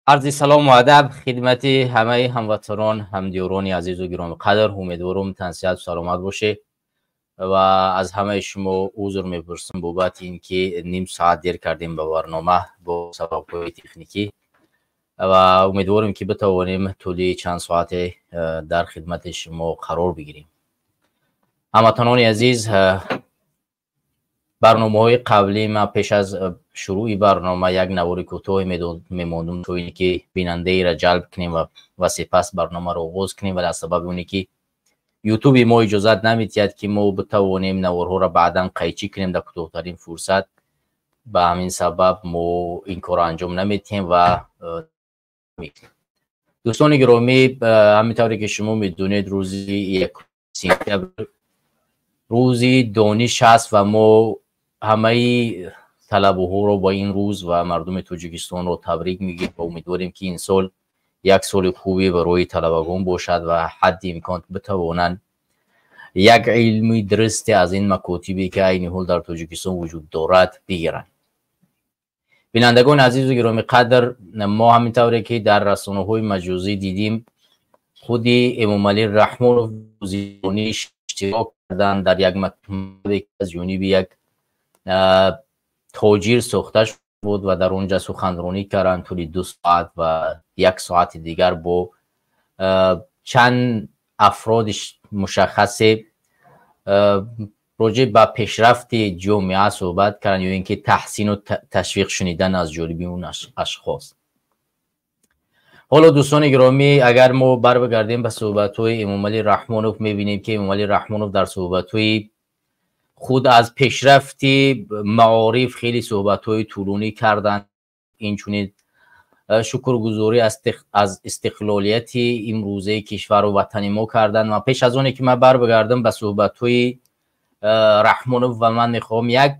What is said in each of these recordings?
عرض سلام و ادب خدمت همه هموطنان همدیوران عزیز و گرامی قدر. امیدوارم تنصیحت و سلامت باشه و از همه شما عذر میپرسم بابت اینکه نیم ساعت دیر کردیم به برنامه با سبب‌های تکنیکی و امیدوارم که بتوانیم طولی چند ساعت در خدمت شما قرار بگیریم. هموطنان عزیز، برنامه‌های قبلی ما پیش از شروع برنامه یک نوار کوتاه می‌ماندم تو اینی که بیننده را جلب کنیم و سپس برنامه را آغاز کنیم، و در سبب اونی که یوتیوب ما اجازت نمی‌دهد که ما بتوانیم نوارها را بعداً قیچی کنیم در کوتاه‌ترین فرصت. به همین سبب ما این کار انجام نمی‌دهیم و دوستان گرامی، همینطوری که شما می‌دونید روزی 1 سپتامبر روزی دانش است و ما همه طلبه‌ها رو با این روز و مردم تاجیکستان رو تبریک میگیم و امیدواریم که این سال یک سال خوبی برای طلبگان باشد و حد امکان بتوانند یک علمی درستی از این مکاتبی که این حال در تاجیکستان وجود دارد بگیرند. بینندگان عزیز و گرامی قدر، ما همینطوری که در رسانه‌های مجازی دیدیم خود امام علی رحمانوف دانش اشتراک کردن در یک مکتب از جانب یک تاجر ساخته بود و در اونجا سخنرانی کردن طول 2 ساعت و 1 ساعت دیگر با چند افراد مشخص راجع به پیشرفت جامعه صحبت کردن یا اینکه تحسین و تشویق شنیدن از جانب اون اشخاص. حالا دوستان گرامی، اگر ما بگردیم به صحبت‌های امام علی رحمانوف می‌بینیم که امام علی رحمانوف در صحبت‌های خود از پیشرفت معارف خیلی صحبت‌های طولانی کردند. اینچنین شکرگزاری از استقلالیت امروزه کشور و وطن ما کردند. و پیش از اون که من بگردم به صحبت‌های رحمانوف و من می‌خوام یک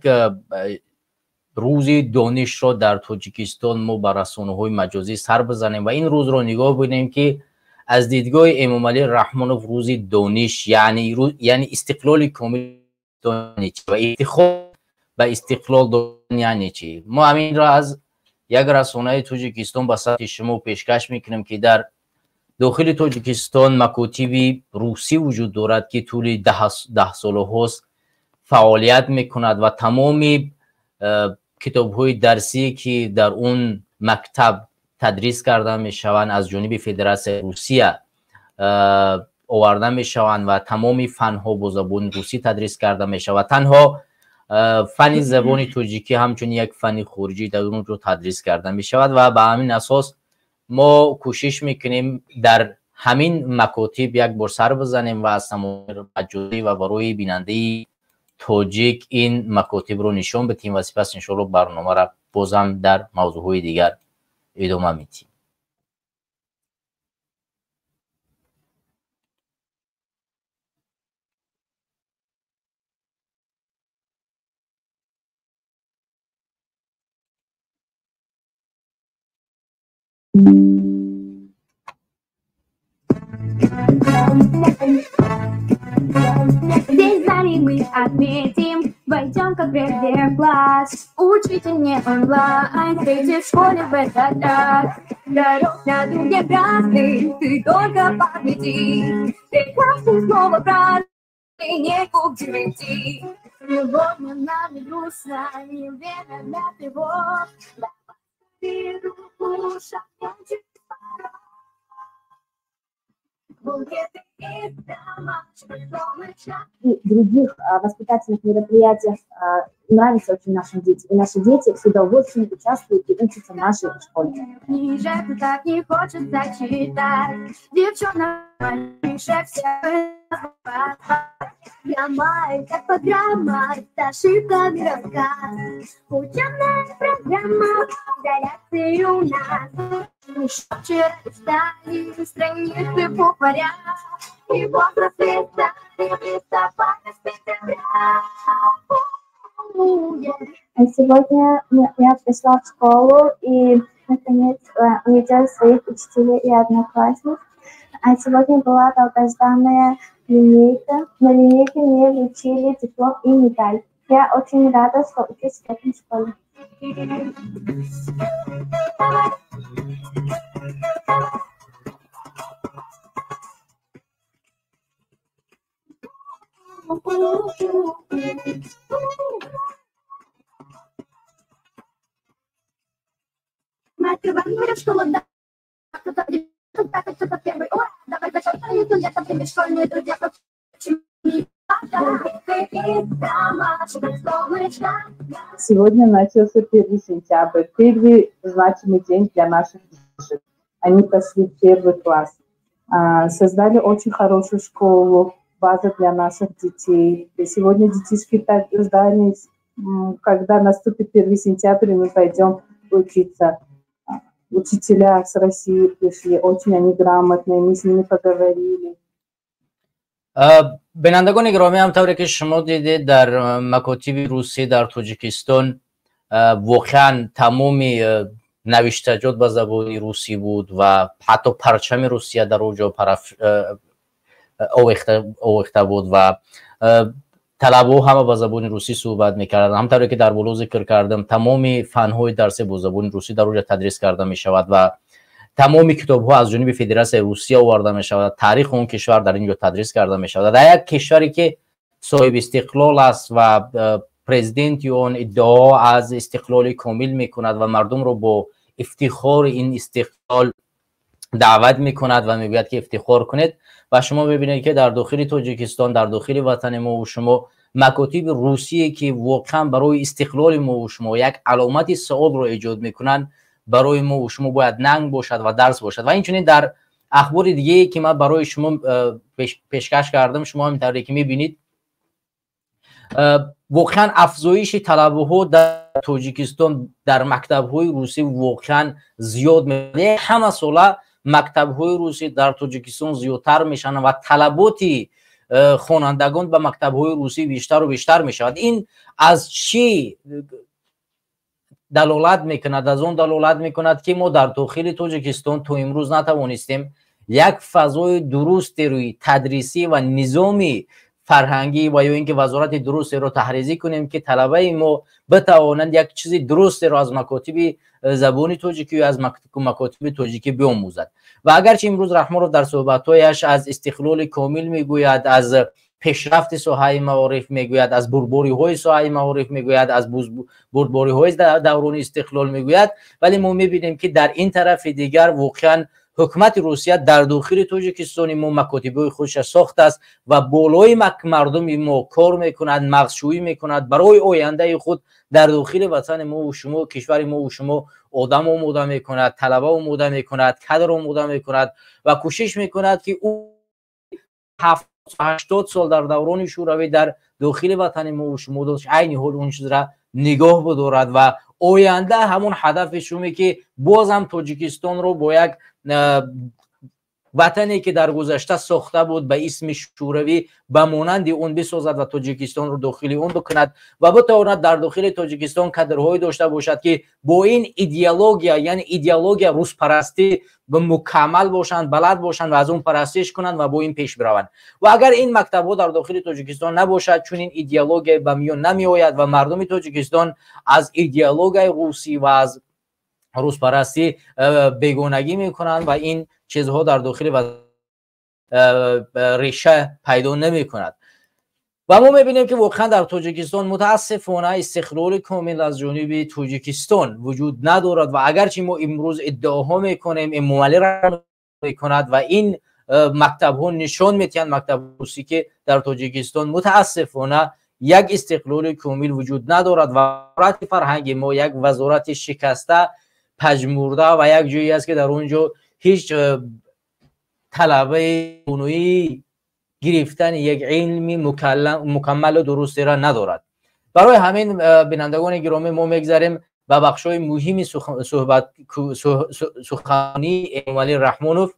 روز دانش را در تاجیکستان ما بر رسانه‌های مجازی سر بزنیم و این روز را نگاه بکنیم که از دیدگاه امام علی رحمانوف روز دانش یعنی استقلال کامل دانش و افتخار به استقلال دانش یعنی چی. ما همین را از یک رسانه تاجیکستان به سطح شما پیشکش میکنیم که در داخل تاجیکستان مکاتب روسی وجود دارد که طول 10 سال هاست فعالیت میکند و تمامی کتاب‌های درسی که در اون مکتب تدریس کرده میشوند از جانب فدراسیون روسیه آورده میشوند و تمامی فن‌ها با زبان روسی تدریس کرده میشود. تنها فن زبان تاجیکی همچون یک فن خارجی در اون رو تدریس کرده میشود و به همین اساس ما کوشش میکنیم در همین مکاتب یک بار سر بزنیم و از تمام مجازی و برای بیننده تاجیک این مکاتب رو نشون بدیم و سپس انشاءالله برنامه را بازم در موضوعهای دیگر ادامه میدیم. День зари мы отметим, войдем как прежде в класс. Учитель не онлайн, встретишь в школе в этот раз. Дорог на дуге красный, ты только победи. Прекрасный снова праздник, не купи прийти. Сегодня нами грустно, не время для тревог. Давай руку, шагнем чуть пора. И других воспитательных мероприятиях нравится очень нашим детям. И наши дети с удовольствием участвуют и учатся в нашей школе. Книжек так не хочется читать. Девчонок меньше всех. Ломает, как программа, с ошибками рассказ. Учебная программа, для лекции у нас. Еще вчера листали страницы букваря. И возраст листали листопада с сентября. Сегодня я пришла в школу и, наконец, увидела своих учителей и одноклассников. А сегодня была долгожданная линейка. На линейке мне вручили диплом и медаль. Я очень рада, что учусь в этой школе. Мать, говоришь, что вот да, кто-то кто-то первый. О, давай зачем-то друзья, там школьные друзья, Сегодня начался 1 сентябрь, первый значимый день для наших детей. Они пошли в 1 класс. Создали очень хорошую школу, базу для наших детей. И сегодня детишки так ждали, когда наступит 1 сентября, мы пойдем учиться. Учителя с России пришли, очень они грамотные, мы с ними поговорили. بینندگان گرامی، همطوری که شما دیدید در مکاتب روسی در تاجیکستان واقعا تمام نوشتجات به زبان روسی بود و حتی پرچم روسیه در اونجا آویخته بود و طلبه همه به زبان روسی صحبت میکردند. همطوری که در بالا ذکر کردم تمام فنهای درسی با زبان روسی در اونجا تدریس کرده می شود و تمام کتاب ها از جانب فدراسیون روسیه آورده می شود. تاریخ اون کشور در اینجا تدریس کرده می شود. در یک کشوری که صاحب استقلال است و پرزیدنت اون ادعا از استقلال کامل می کند و مردم رو با افتخار این استقلال دعوت می کند و می گوید که افتخار کنید و شما ببینید که در داخل تاجیکستان، در داخل وطن ما و شما مکاتب روسیه که واقعا برای استقلال ما و شما یک علامت سوال رو ایجاد می کنند، برای ما و شما باید ننگ باشد و درس باشد. و اینچنین در اخبار دیگه که من برای شما پیشکش کردم، شما همینطوری که میبینید واقعا افزایش طلبه ها در تاجیکستان در مکتب های روسی واقعا زیاد میشه. همه ساله مکتب های روسی در تاجیکستان زیادتر میشن و طلبات خوانندگان به مکتب های روسی بیشتر و بیشتر میشود. این از چی دلالت میکند؟ از اون دلالت میکند که ما در داخل تاجیکستان تا امروز نتوانستیم یک فضای درست روی تدریسی و نظامی فرهنگی و یا اینکه وزارت درست رو تحریزی کنیم که طلبه ما بتوانند یک چیزی درست رو از مکاتب زبان تاجیکی و از مکاتب تاجیکی بیاموزد. و اگرچه امروز رحمانوف در صحبت‌هایش از استقلال کامل میگوید، از پیشرفت ساحه معارف میگوید، از بربری های ساحه معارف میگوید، از بربری های دوران استقلال میگوید، ولی ما میبینیم که در این طرف دیگر واقعا حکومت روسیه در داخل تاجیکستان ما مکاتب خودش ساخته است و بالای مردم ما کار میکند، مغزشویی میکند، برای آینده خود در داخل وطن ما و شما، کشور ما و شما آدم آماده میکند، طلبه آماده میکند، کادر آماده میکند و کوشش میکند که او 80 سال در دوران شوروی در داخل وطن ما و شما داشت عین حال اون چیز را نگاه بدارد و آینده همون هدفش رو که بازم تاجیکستان رو با یک وطنی که در گذشته ساخته بود به اسم شوروی به مانند اون بسازد و تاجیکستان رو داخل اون بکند و بتواند در داخل تاجیکستان کادرهایی داشته باشد که با این ایدئولوژیا، یعنی ایدئولوژیا روس پرستی مکمل باشند، بلد باشند و از اون پرستش کنند و با این پیش بروند. و اگر این مکتب‌ها در داخل تاجیکستان نباشد، چون این ایدئولوژیا به میان نمی آید و مردم تاجیکستان از ایدئولوژیا روسی و از روس پرستی بیگانگی میکنند و این چیزها در داخل و ریشه پیدا نمی کند. و ما میبینیم که واقعا در تاجیکستان متاسفانه استقلال کامل از جانب تاجیکستان وجود ندارد و اگرچه ما امروز ادعاها میکنیم این معامله را میکند و این مکتب ها نشان میتیند، مکتب روسی که در تاجیکستان متاسفانه یک استقلال کامل وجود ندارد و وزارت فرهنگ ما یک وزارت شکسته، پژمرده و یک جایی است که در اونجا هیچ طلبه اونوی گرفتن یک علمی مکمل و درستی را ندارد. برای همین بینندگان گرامی ما میگذاریم به بخشای مهمی سخنرانی امومالی رحمانوف،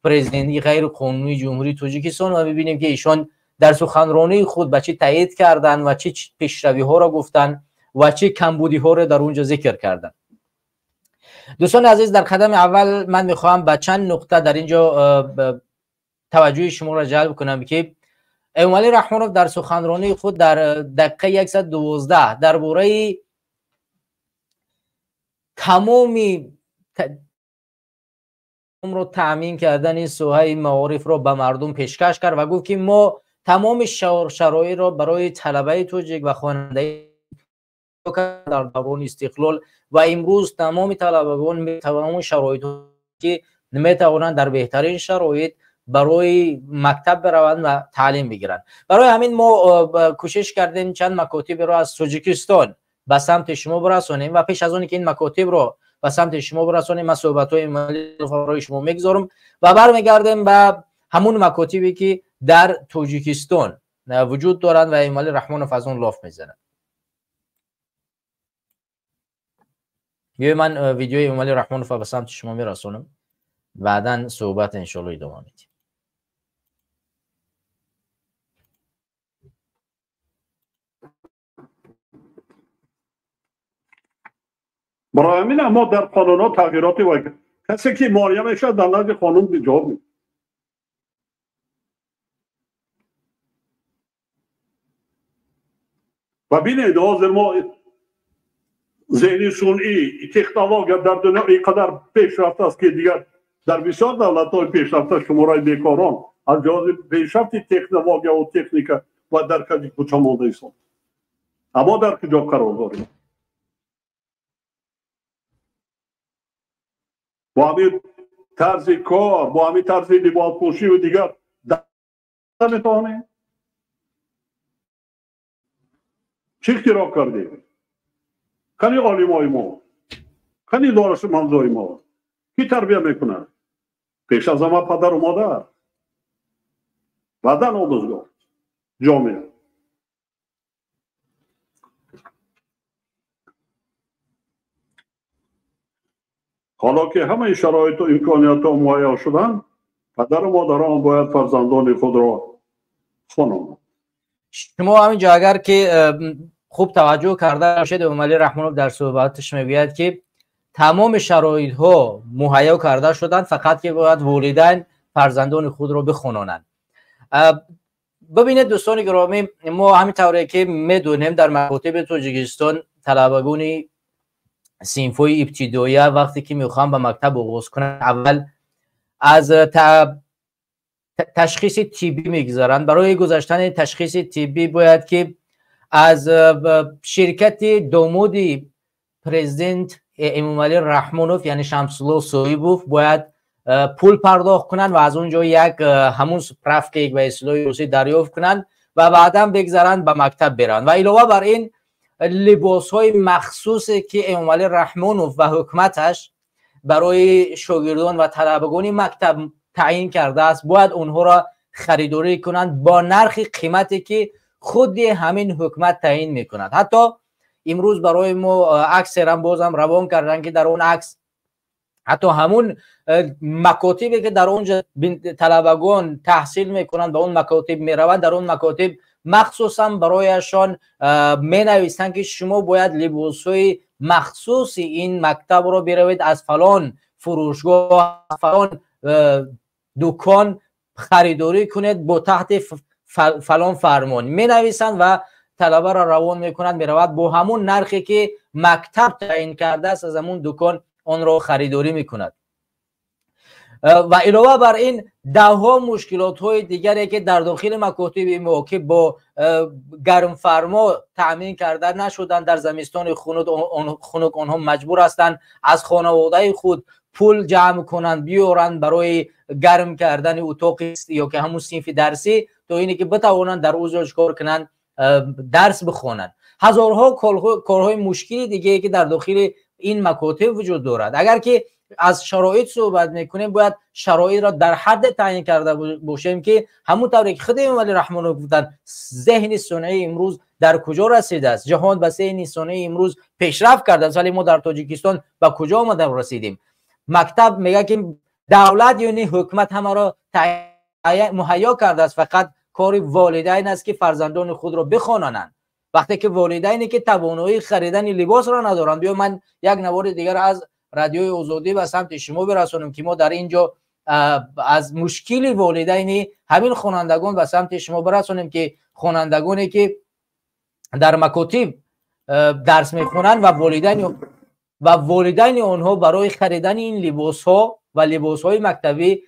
پرزیدنت غیر قانونی جمهوری تاجیکستان، و ببینیم که ایشان در سخنرانی خود به چه تایید کردن و چه پیشروی ها را گفتن و چه کمبودی ها را در اونجا ذکر کردن. دوستان عزیز، در قدم اول من میخواهم به چند نقطه در اینجا توجه شما را جلب کنم که امومالی رحمانوف در سخنرانی خود در دقیقه 112 درباره تمامی رو تأمین کردن این ساحه معارف را به مردم پیشکش کرد و گفت که ما تمام شرایط را برای طلبه توجیک و خواننده در دوران استقلال و امروز تمام طلبگان تمام شرایط که نمیتوانند در بهترین شرایط برای مکتب بروند و تعلیم بگیرند. برای همین ما کوشش کردیم چند مکاتب را از تاجیکستان به سمت شما برسانیم و پیش از اون که این مکاتب را به سمت شما برسانیم من صحبت‌های مالی برای شما میگذارم و برمیگردیم به همون مکاتبی که در تاجیکستان وجود دارند و ایمالی رحمانوف از اون لاف میزنند. من ویدیوی ایمالی رحمانوف به سمت شما میرسونم، بعدا صحبت انشالله ادامه میدیم. برای همین ما در قانونات تغییراتی و کسی که مالیه میشه در نزد قانون بیجاب میشه. و بینید حاضر ما ذهنی صنعی تکنولوژی در دنیا اینقدر پیشرفت است که دیگر در بسیار دولت‌های پیشرفته شماره بیکاران از جهاز پیشرفت تکنولوژی و تکنیک و در کجا کوچه مانده است. اما در کجا قرار داریم؟ با همین طرز کار، با همین طرز لباس پوشی و دیگر نمیتوانیم؟ چی اختراع کردیم؟ کنی عالمای ما، کنی دانشمندای ما کی تربیه میکنن؟ پیش از همه پدر و مادر، بعداً آموزگار جامعه. حالا که همه شرایط و امکانیات ها مهیا شدن، پدر و مادران باید فرزندان خود را خونند. شما همینجا اگر که خوب توجه کرده باشید ایمالی رحمانوف در صحبتش میگوید که تمام شرایط ها مهیا کرده شدن، فقط که باید والدین فرزندان خود را بخونانند. ببینید دوستان گرامی، ما همینطوری که میدونیم در مکاتب تاجیکستان طلبگان صنف‌های ابتدایی وقتی که میخوان به مکتب آغاز کنن اول از تشخیص طبی میگذارن. برای گذاشتن تشخیص طبی باید که از شرکت داماد پرزیدنت ایمالی رحمانوف یعنی شمس‌الله صاحبوف باید پول پرداخت کنن و از اونجا یک همون سپرافک یک به اصطلاح روسی دریافت کنن و بعدا بگذارن به مکتب برن. و علاوه بر این لباس های مخصوصی که ایمالی رحمانوف و حکومتش برای شاگردان و طلبگان مکتب تعیین کرده است باید اونها را خریداری کنند با نرخ قیمتی که خود همین حکومت تعیین میکند. حتی امروز برای ما عکس هم بازم روان کردن که در اون عکس حتی همون مکاتبی که در اونجا طلبگان تحصیل میکنند به اون مکاتب میروند، در اون مکاتب مخصوصا برایشان می نویسند که شما باید لباس های مخصوص این مکتب رو بروید از فلان فروشگاه فلان دکان خریداری کنید با تحت فلان فرمان می نویسند و طلبه را روان میکنند میرود با همون نرخی که مکتب تعیین کرده است از همون دکان آن را خریداری میکند. و علاوه بر این ده ها مشکلات های دیگری که در داخل مکاتب ما که با گرم فرما تأمین کرده نشدن، در زمستان خنک آنها مجبور هستند از خانواده خود پول جمع کنند بیارند برای گرم کردن اتاق یا که همون صنف درسی تا اینی که بتوانند در اوضاعش کار کنند درس بخوانند. هزارها کارهای مشکلی دیگه که در داخل این مکاتب وجود دارد. اگر که از شرایط صحبت میکنیم باید شرایط را در حد تعیین کرده باشیم که همونطوری که خود ایمالی رحمانوف گفتن ذهن صنعی امروز در کجا رسیده است. جهان به ذهن صنعی امروز پیشرفت کرده است ولی ما در تاجیکستان به کجا آمده رسیدیم؟ مکتب میگه که دولت یعنی حکومت همه را مهیا کرده است، فقط کار والدین است که فرزندان خود را بخوانند. وقتی که والدینی که توانایی خریدن لباس را ندارند، بیا من یک نوار دیگر از رادیوی آزادی به سمت شما برسونم که ما در اینجا از مشکل والدین همین خوانندگان به سمت شما برسونیم که خوانندگانی که در مکاتب درس میخونند و والدین آنها برای خریدن این لباس ها و لباس های مکتبی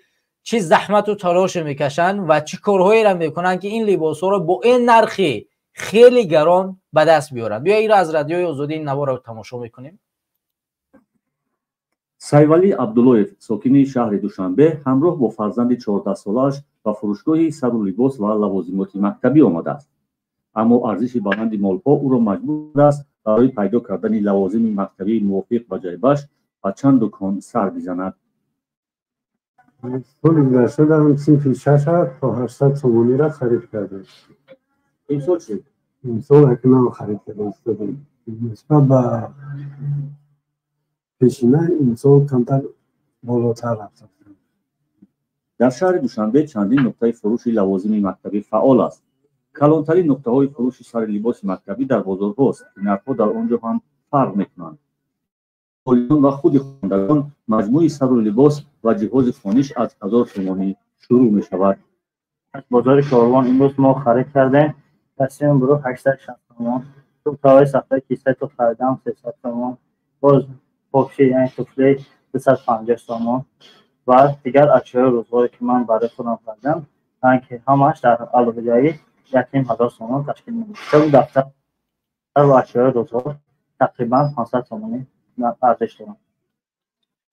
چه زحمت و تلاش میکشن و چه کارهایی را میکنن که این لباس ها رو با این نرخی خیلی گران به دست بیارن. بیا این را از رادیوی آزادی این نوا را تماشا میکنیم. سایولی عبداللویف ساکن شهر دوشنبه همراه با فرزند 14 سالش به فروشگاه سر و لباس و لوازمات مکتبی آمده است. اما ارزش بلند مالها او را مجبور است برای پیدا کردن لوازم مکتبی موافق با جایبش و چند دکان سر بزند. سال گذشته در صنف 6 تا 800 تومانی را خرید کردیم. این سال چه؟ این سال اکنون خرید کردیم. نسبت به پیشینه این سال کمتر بالاتر رفته. در شهر دوشنبه چندین نقطه فروش لوازم مکتبی فعال است. کلانترین نقطه‌های فروش سر لباس مکتبی در بازارهاست که نرخ‌ها در آنجا هم فرق می‌کنند. و خود خوانندگان مجموعه سر و لباس و جهاز فانیش از 1000 تومانی شروع می‌شود. از بازار کاروان امروز ما خرید کردیم. تصمیم برو 860 تومان. تو تاوای سفر کیسه تو خریدم 300 تومان. باز پاکشی یعنی توفلی 250 تومان. و دیگر اشیاء روزگاری که من برای خودم خریدم که همش در علاوه جایی 1000 تومان تشکیل می‌ده. چون دفتر و اشیاء روزگار تقریبا 500 تومانی ارزش دارن.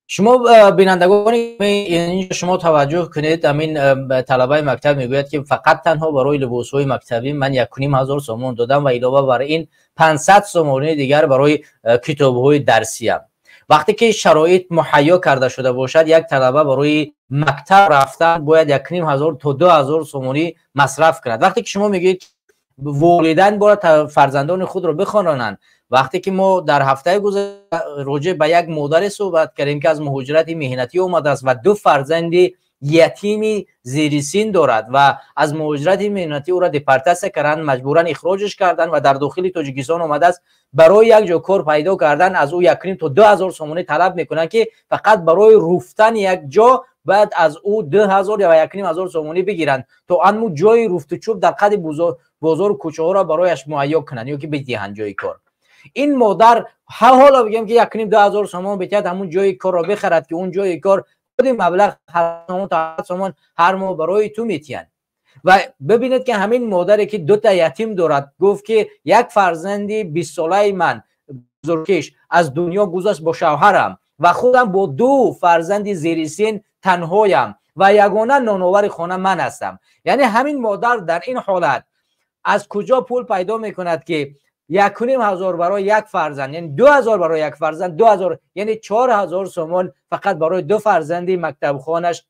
شما بینندگان اینجا شما توجه کنید، همین طلبه مکتب میگوید که فقط تنها برای لباس‌های مکتبی من 1500 تومان دادم و علاوه بر این 500 تومان دیگر برای کتاب‌های درسی. وقتی که شرایط مهیا کرده شده باشد یک طلبه برای مکتب رفتن باید 1500 تا 2000 تومانی مصرف کند. وقتی که شما میگید والدین باید فرزندان خود رو بخوانند، وقتی که ما در هفته گذشته راجع به یک مادر صحبت کردیم که از مهاجرت مهنتی اومده است و 2 فرزند یتیمی زیر سن دارد و از مهاجرت مهنتی او را دیپارتاسه کردن، مجبورا اخراجش کردن و در داخل تاجیکستان اومده است. برای یک جا کار پیدا کردن از او 1 تا 2000 تومان طلب میکنن که فقط برای رفتن یک جا بعد از او 2000 یا 1500 تومانی بگیرن تا انمو جای رفت و چوب در قد بازار کوچه ها را برایش مهیا کنن یا که بدهند جای کار. این مادر حالا بگم که 1500 تومان بتید همون جای کار را بخرد که اون جای کار خود مبلغ تومان هر ماه برای تو میتین. و ببینید که همین مادری که 2 تا یتیم دارد گفت که یک فرزندی 20 ساله من بزرگش از دنیا گذشت با شوهرم و خودم با 2 فرزند زیر سن تنهایم و یگانه نانآور خانه من هستم. یعنی همین مادر در این حالت از کجا پول پیدا میکند که 1500 برای یک فرزند، یعنی 2000 برای یک فرزند، 2000 یعنی 4000 تومان فقط برای 2 فرزند مکتب خانش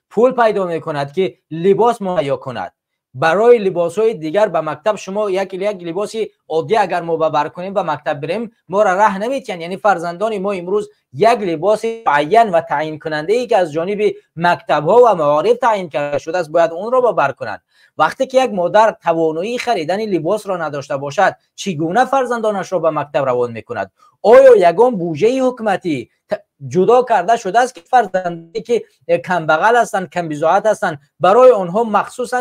پول پیدا میکند که لباس مهیا کند. برای لباس های دیگر به مکتب شما یک لباسی عادی اگر ما ببر کنیم به مکتب بریم ما را ره نمیتین. یعنی فرزندان ما امروز یک لباس معین و تعیین کننده ای که از جانب مکتب ها و معارف تعیین کرده شده است باید اون را ببر کنند. وقتی که یک مادر توانایی خریدن لباس را نداشته باشد چگونه فرزندانش را به مکتب روان میکند؟ آیا یگان بودجه حکومتی جدا کرده شده است که فرزندانی که کم بغل هستند، کم بضاعت هستند برای آنها مخصوصا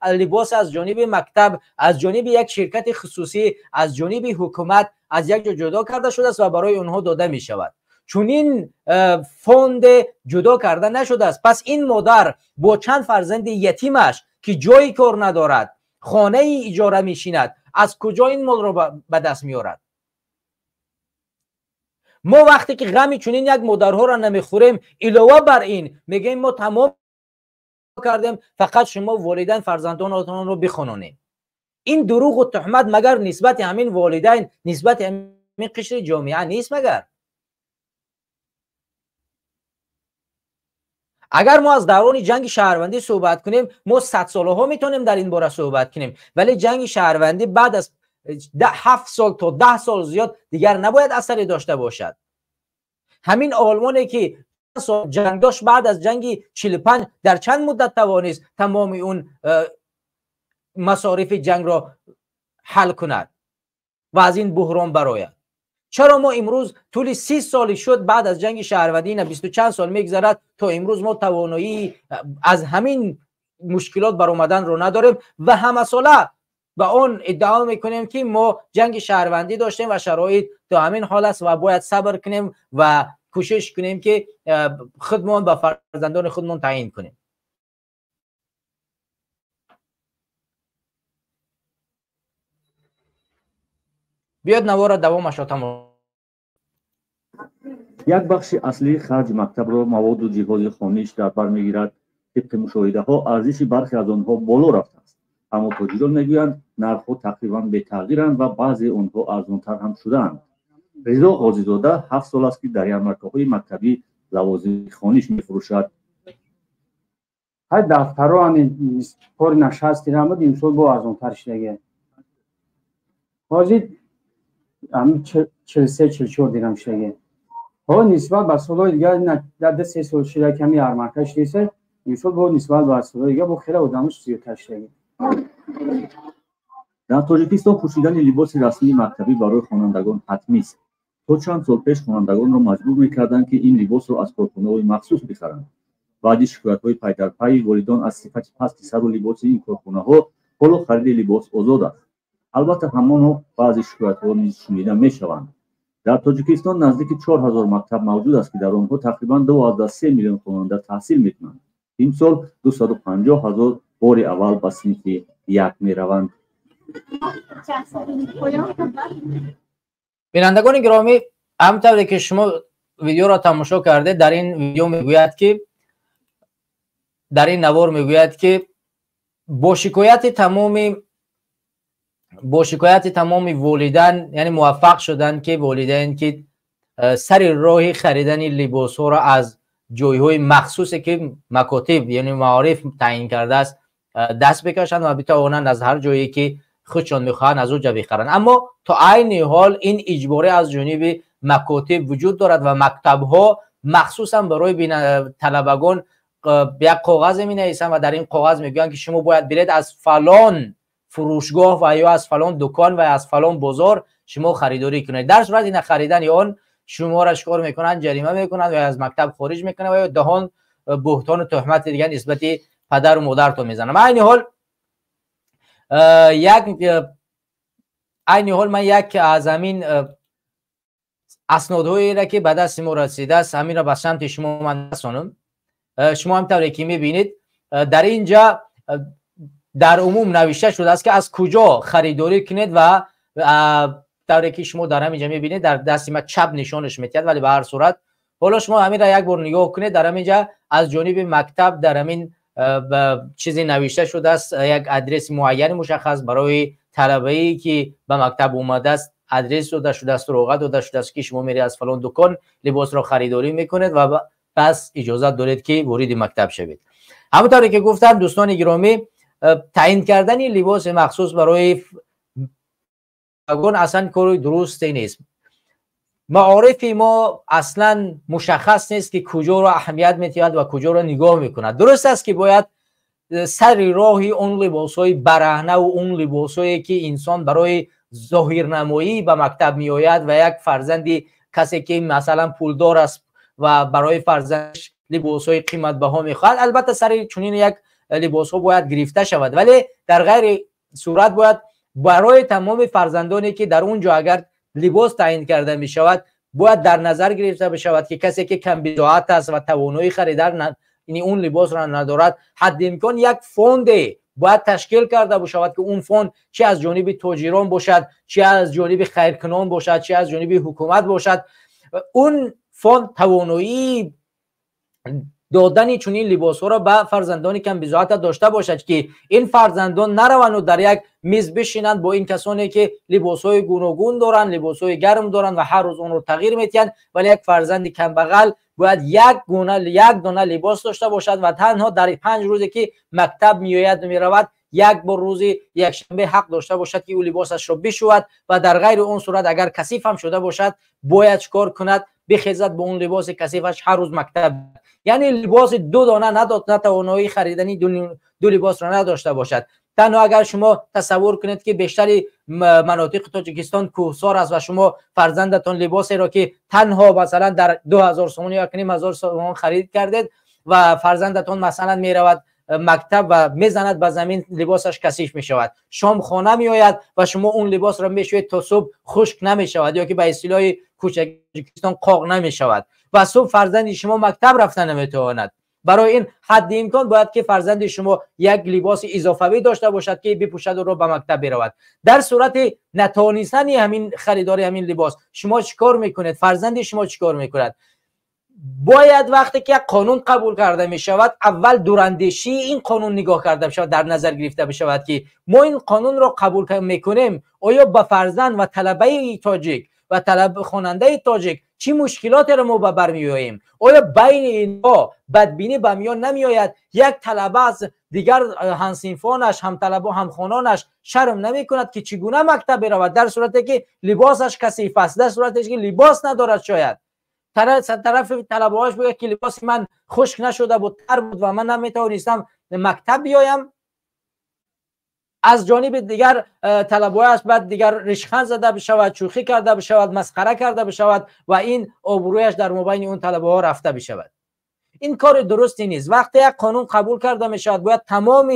لباس از جانب مکتب، از جانب یک شرکت خصوصی، از جانب حکومت از یک جا جدا کرده شده است و برای آنها داده می شود؟ چون این فوند جدا کرده نشده است. پس این مادر با چند فرزند یتیمش که جایی کار ندارد، خانه ای اجاره میشیند، از کجا این مال را به دست میارد؟ ما وقتی که غمی چونین یک مادرها را نمیخوریم علاوه بر این میگیم ما تمام کردیم فقط شما والدین فرزندانتان رو بخوانونید. این دروغ و تهمت مگر نسبت همین والدین، نسبت همین قشر جامعه نیست؟ مگر اگر ما از دوران جنگ شهروندی صحبت کنیم ما 100 ساله ها میتونیم در این باره صحبت کنیم، ولی جنگ شهروندی بعد از 7 سال تا 10 سال زیاد دیگر نباید اثری داشته باشد. همین آلمانی که جنگ داشت بعد از جنگ 45 در چند مدت توانست تمام اون مصارف جنگ را حل کند و از این بحران برآید؟ چرا ما امروز طول 30 سال شد بعد از جنگ شهروندی، نه 20 چند سال میگذرد تا امروز ما توانایی از همین مشکلات بر آمدن رو نداریم و همه ساله به اون ادعا میکنیم که ما جنگ شهروندی داشتیم و شرایط تا همین حال است و باید صبر کنیم و کوشش کنیم که خودمون با فرزندان خودمون تعیین کنیم. بیاد نوار دوامش را تمام. یک بخش اصلی خرج مکتب را مواد و جهاز خانه‌اش در بر میگیرد. طبق مشاهده‌ها ارزش برخی از آنها بالا رفته است، اما تاجران میگویند نرخ‌ها تقریبا بی‌تغییرند و بعضی آنها ارزان‌تر هم شده‌اند. رضا غازی‌زاده 7 سال است که در یارمرکه‌های مکتبی لوازم خانه‌اش می‌فروشد. های دفترها همین پر نشستی رامد امسال با ارزان‌تر شده. بازی همین 43-44 دیرم شده. ها نسبت به سال‌های دیگه در 3 سال شده کمی یارمرکه‌اش نیست. امسال با نسبت به سال‌های دیگه با خیلی آدمش زیادتر شده. در تاجیکستان پوشیدن لباس رسمی مکتبی برای خوانندگان حتمی است. تا چند سال پیش خوانندگان را مجبور می‌کردند که این لباس را از کارخانه‌های مخصوص بخرند. بعد شکایت‌های پی در پی والدان از صفت پست سر و لباس این کارخانه‌ها، حالا خرید لباس آزاد است. البته همان بعضی شکایت‌ها نیز شنیده می‌شوند. در تاجیکستان نزدیک 4000 مکتب موجود است که در آنها تقریباً 2.3 میلیون خواننده تحصیل می‌کنند. این سال 250,000 بار اول به صنف یک می‌روند. بینندگان گرامی، همونطوری که شما ویدیو را تماشا کرده، در این ویدیو میگوید که در این نوار میگوید که با شکایت تمام والدین، یعنی موفق شدن که والدین که سر راه خریدن لباس ها را از جایهای مخصوصی که مکاتب یعنی معارف تعیین کرده است دست بکشند و بتوانند از هر جایی که خودشان میخواهند از اونجا بخرند. اما تا عین حال این اجباری از جانب مکاتب وجود دارد و مکتب ها مخصوصا برای طلبگان یک کاغذ می نویسند و در این کاغذ میگویند که شما باید برید از فلان فروشگاه و یا از فلان دکان و از فلان بازار شما خریداری کنید. در صورت نخریدن آن شما را چیکار میکنند؟ جریمه میکنند و از مکتب خارج میکنند و یا دهان بهتان و تهمت دیگه نسبت پدر و مادرتون میزنم. عین حال من یک از همین اسنادهایی را که به دست ما رسیده است همین را به سمت شما من رسانم. شما هم طوری که میبینید در اینجا در عموم نوشته شده است که از کجا خریداری کنید و طوری که شما در همینجا میبینید در دست ما چپ نشانش میتید، ولی به هر صورت حالا شما همین را یک بار نگاه کنید. در همینجا از جانب مکتب در همین چیزی نوشته شده است، یک آدرس معین مشخص برای طلبه‌ای که به مکتب اومده است آدرس داده شده است، رقم داده شده است که شما میرید از فلان دکان لباس را خریداری میکنید و پس اجازه دارید که وارد مکتب شوید. همونطوری که گفتم دوستان گرامی، تعیین کردن لباس مخصوص برای اصلا کار درستی نیست. معارف ما اصلا مشخص نیست که کجا را اهمیت میتید و کجا را نگاه میکند. درست است که باید سر راهی اون لباسهای برهنه و اون لباسهایی که انسان برای ظاهرنمایی به مکتب میآید و یک فرزندی کسی که مثلا پولدار است و برای فرزندش لباسهای قیمت بها میخواهد، البته سر چنین یک لباسها باید گرفته شود، ولی در غیر صورت باید برای تمام فرزندانی که در اونجا اگر لباس تعیین کرده می شود باید در نظر گرفته بشود که کسی که کم بضاعت است و توانایی خریدن یعنی اون لباس را ندارد، حد امکان یک فوند باید تشکیل کرده باشد که اون فوند چه از جانب تاجران باشد، چه از جانب خیرکنان باشد، چه از جانب حکومت باشد، اون فوند توانایی دادن چنین لباس ها را به فرزندانی کم بضاعت داشته باشد که این فرزندان نروند و در یک میز بشینند با این کسانی که لباس های گوناگون دارند، لباس های گرم دارند و هر روز اون رو تغییر میتین، ولی یک فرزند کم بغل باید یک دونه لباس داشته باشد و تنها در 5 روزی که مکتب میآید و میرود یک بار روزی یک شنبه حق داشته باشد که او لباسش را بشوید و در غیر اون صورت اگر کثیف هم شده باشد باید چکار کند؟ بخیزد به اون لباس کثیفش هر روز مکتب. یعنی لباس 2 دانه نتوانایی خریدنی دو لباس را نداشته باشد. تنها اگر شما تصور کنید که بیشتر مناطق تاجیکستان کوهسار است و شما فرزندتان لباسی را که تنها مثلا در 2000 سومون یا 1000 سومون خرید کردید و فرزندتان مثلا میرود مکتب و میزند به زمین، لباسش کثیف می شود. شام خانه می آید و شما اون لباس را میشوید تا صبح خشک نمی شود یا که به اصطلاح کوچکستان قاق نمی شود و صبح فرزند شما مکتب رفتن نمیتواند. برای این حد امکان باید که فرزند شما یک لباس اضافه‌ای داشته باشد که بپوشد و رو به مکتب برود. در صورت نتوانستن همین خریداری همین لباس شما چیکار میکنید؟ فرزند شما چیکار میکند؟ باید وقتی که قانون قبول کرده می شود اول دوراندیشی این قانون نگاه کرده بشود، در نظر گرفته بشود که ما این قانون را قبول میکنیم، آیا به فرزند و طلبه تاجیک و طلب خواننده تاجیک چی مشکلاتی را ما به بر میآییم؟ آیا بین اینها بدبینی به میان نمی آید؟ یک طلبه از دیگر همصنفانش، هم طلبه هم خوانانش شرم نمی کند که چگونه مکتب برود در صورتی که لباسش کثیف است، در صورتی که لباس ندارد؟ شاید طرف طلبه هاش بگه که لباس من خشک نشده بود، تر بود و من نمیتوانستم مکتب بیایم. از جانب دیگر طلبه هاش بعد دیگر رشخند زده بشود، شوخی کرده بشود، مسخره کرده بشود و این آبرویش در مابین اون طلبه ها رفته بشود. این کار درستی نیست. وقتی یک قانون قبول کرده می شود باید تمام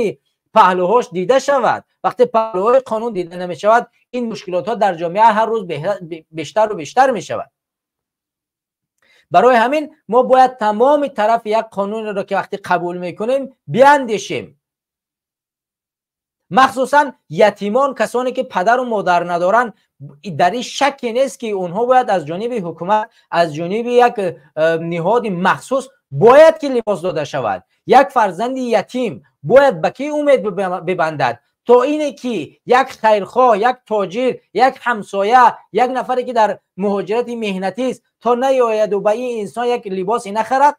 پهلوهاش دیده شود. وقتی پهلوهای قانون دیده نمی شود این مشکلات ها در جامعه هر روز بیشتر و بیشتر می شود. برای همین ما باید تمام طرف یک قانون را که وقتی قبول میکنیم بیاندیشیم. مخصوصا یتیمان، کسانی که پدر و مادر ندارن، در این شکی نیست که اونها باید از جانب حکومت، از جانب یک نهاد مخصوص باید که لباس داده شود. یک فرزند یتیم باید به کی امید ببندد؟ تا اینه که یک خیرخواه، یک تاجر، یک همسایه، یک نفری که در مهاجرت مهنتی است تا نیاید و به این انسان یک لباسی نخرد؟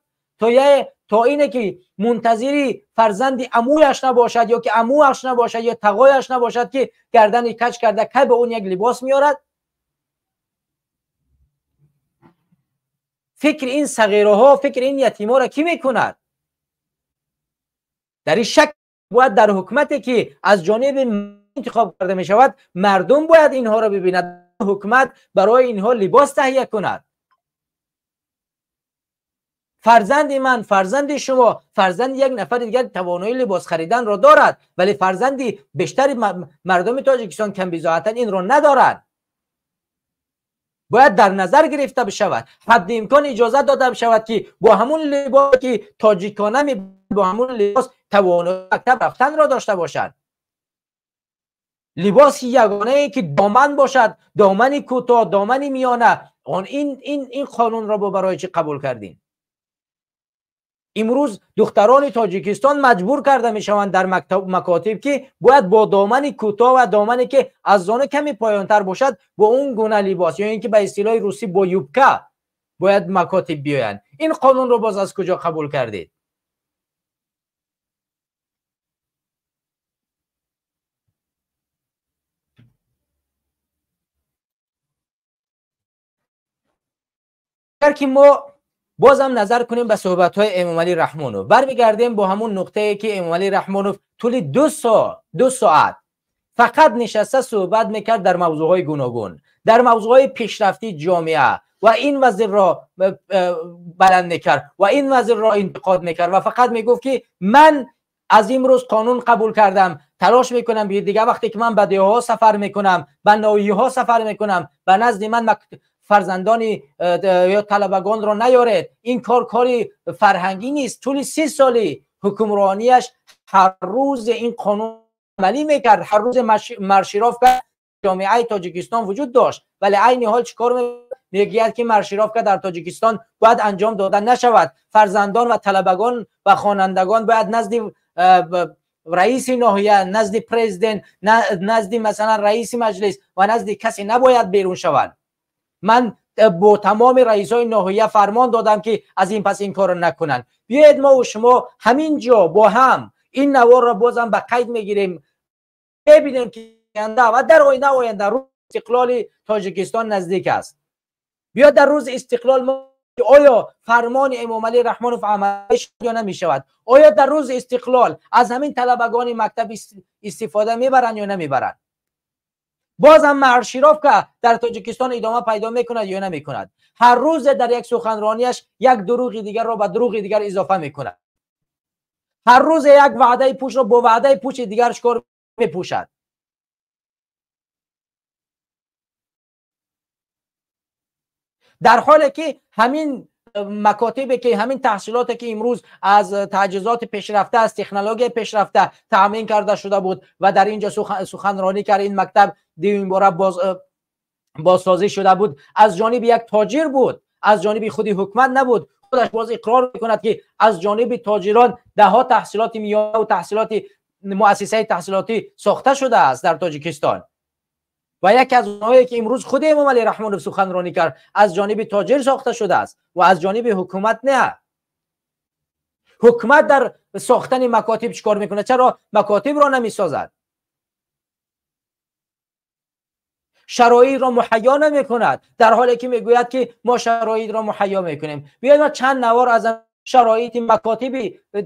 تا اینه که منتظری فرزند عمویش نباشد یا که عمویش نباشد یا تقایش نباشد که گردن کج کرده که به اون یک لباس میارد؟ فکر این صغیره ها، فکر این یتیما را کی میکند؟ در این شک باید در حکومتی که از جانب انتخاب کرده می شود مردم باید اینها را ببیند، حکومت برای اینها لباس تهیه کند. فرزند من، فرزند شما، فرزند یک نفر دیگر توانایی لباس خریدن را دارد ولی فرزندی بیشتر مردم تاجیکستان کم بضاعتا این را ندارد. باید در نظر گرفته بشود، حد امکان اجازه داده بشود که با همون لباس که تاجیکانه با همون لباس توانایی مکتب رفتن را داشته باشد. لباس یگانه ای که دامن باشد، دامن کوتاه، دامن میانه. این قانون را برای چی قبول کردین؟ امروز دختران تاجیکستان مجبور کرده می شوند در مکاتب که باید با دامن کوتاه و دامنی که از زانو کمی پایانتر باشد با اون گونه لباس یا اینکه به اصطلاح روسی با یوبکه باید مکاتب بیایند. این قانون رو باز از کجا قبول کردید؟ اگر که ما بازم نظر کنیم به صحبت‌های امام علی رحمانوف، برمیگردیم با همون نقطه‌ای که امام علی رحمانوف طول 2 ساعت فقط نشسته صحبت میکرد در موضوعهای گوناگون، در موضوعهای پیشرفتی جامعه و این وزیر را بلند میکرد و این وزیر را انتقاد میکرد و فقط میگفت که من از امروز قانون قبول کردم، تلاش میکنم دیگه وقتی که من به دیه‌ها سفر میکنم، به ناحیه‌ها سفر میکنم، به نزد من فرزندان یا طلبگان را نیارید. این کاری فرهنگی نیست. طول 30 سالی حکمرانیش هر روز این قانون عملی میکرد، هر روز مرشیراف کرد. جامعه تاجیکستان وجود داشت ولی عین حال چیکار میگه که مرشیراف که در تاجیکستان باید انجام داده نشود. فرزندان و طلبگان و خوانندگان باید نزد رئیس ناحیه، نزد پرزیدنت، نزد مثلا رئیس مجلس و نزد کسی نباید بیرون شوند. من با تمام رئیسای ناحیه فرمان دادم که از این پس این کار نکنن. بیاید ما و شما همینجا با هم این نوار را بازم به قید میگیریم، ببینیم که و در آینده روز استقلال تاجیکستان نزدیک است. بیاد در روز استقلال ما آیا فرمان امام علی رحمانوف عملی شد یا نمی شود؟ آیا در روز استقلال از همین طلبگان مکتب استفاده میبرند یا نمیبرند؟ باز هم مرشیراف که در تاجیکستان ادامه پیدا میکند یا نمیکند؟ هر روز در یک سخنرانیش یک دروغ دیگر را به دروغ دیگر اضافه میکند. هر روز یک وعده پوچ را با وعده پوچ دیگرش کار میپوشد. در حالی که همین مکاتبی که همین تحصیلاتی که امروز از تجهیزات پیشرفته، از تکنولوژی پیشرفته تامین کرده شده بود و در اینجا سخنرانی کرد، این مکتب دیوین باره بازسازی شده بود، از جانب یک تاجر بود، از جانب خودی حکومت نبود. خودش باز اقرار میکند که از جانب تاجران ده ها تحصیلات میانه و تحصیلات مؤسسه تحصیلاتی ساخته شده است در تاجیکستان و یکی از اونهایی که امروز خود امام علی رحمانوف سخنرانی کرد از جانب تاجر ساخته شده است و از جانب حکومت نه. حکومت در ساختن مکاتب چیکار میکنه؟ چرا مکاتب را نمیسازد؟ شرایط را مهیا نمیکند، در حالی که میگوید که ما شرایط را مهیا میکنیم. بیاید ما چند نوار از شرایط مکاتب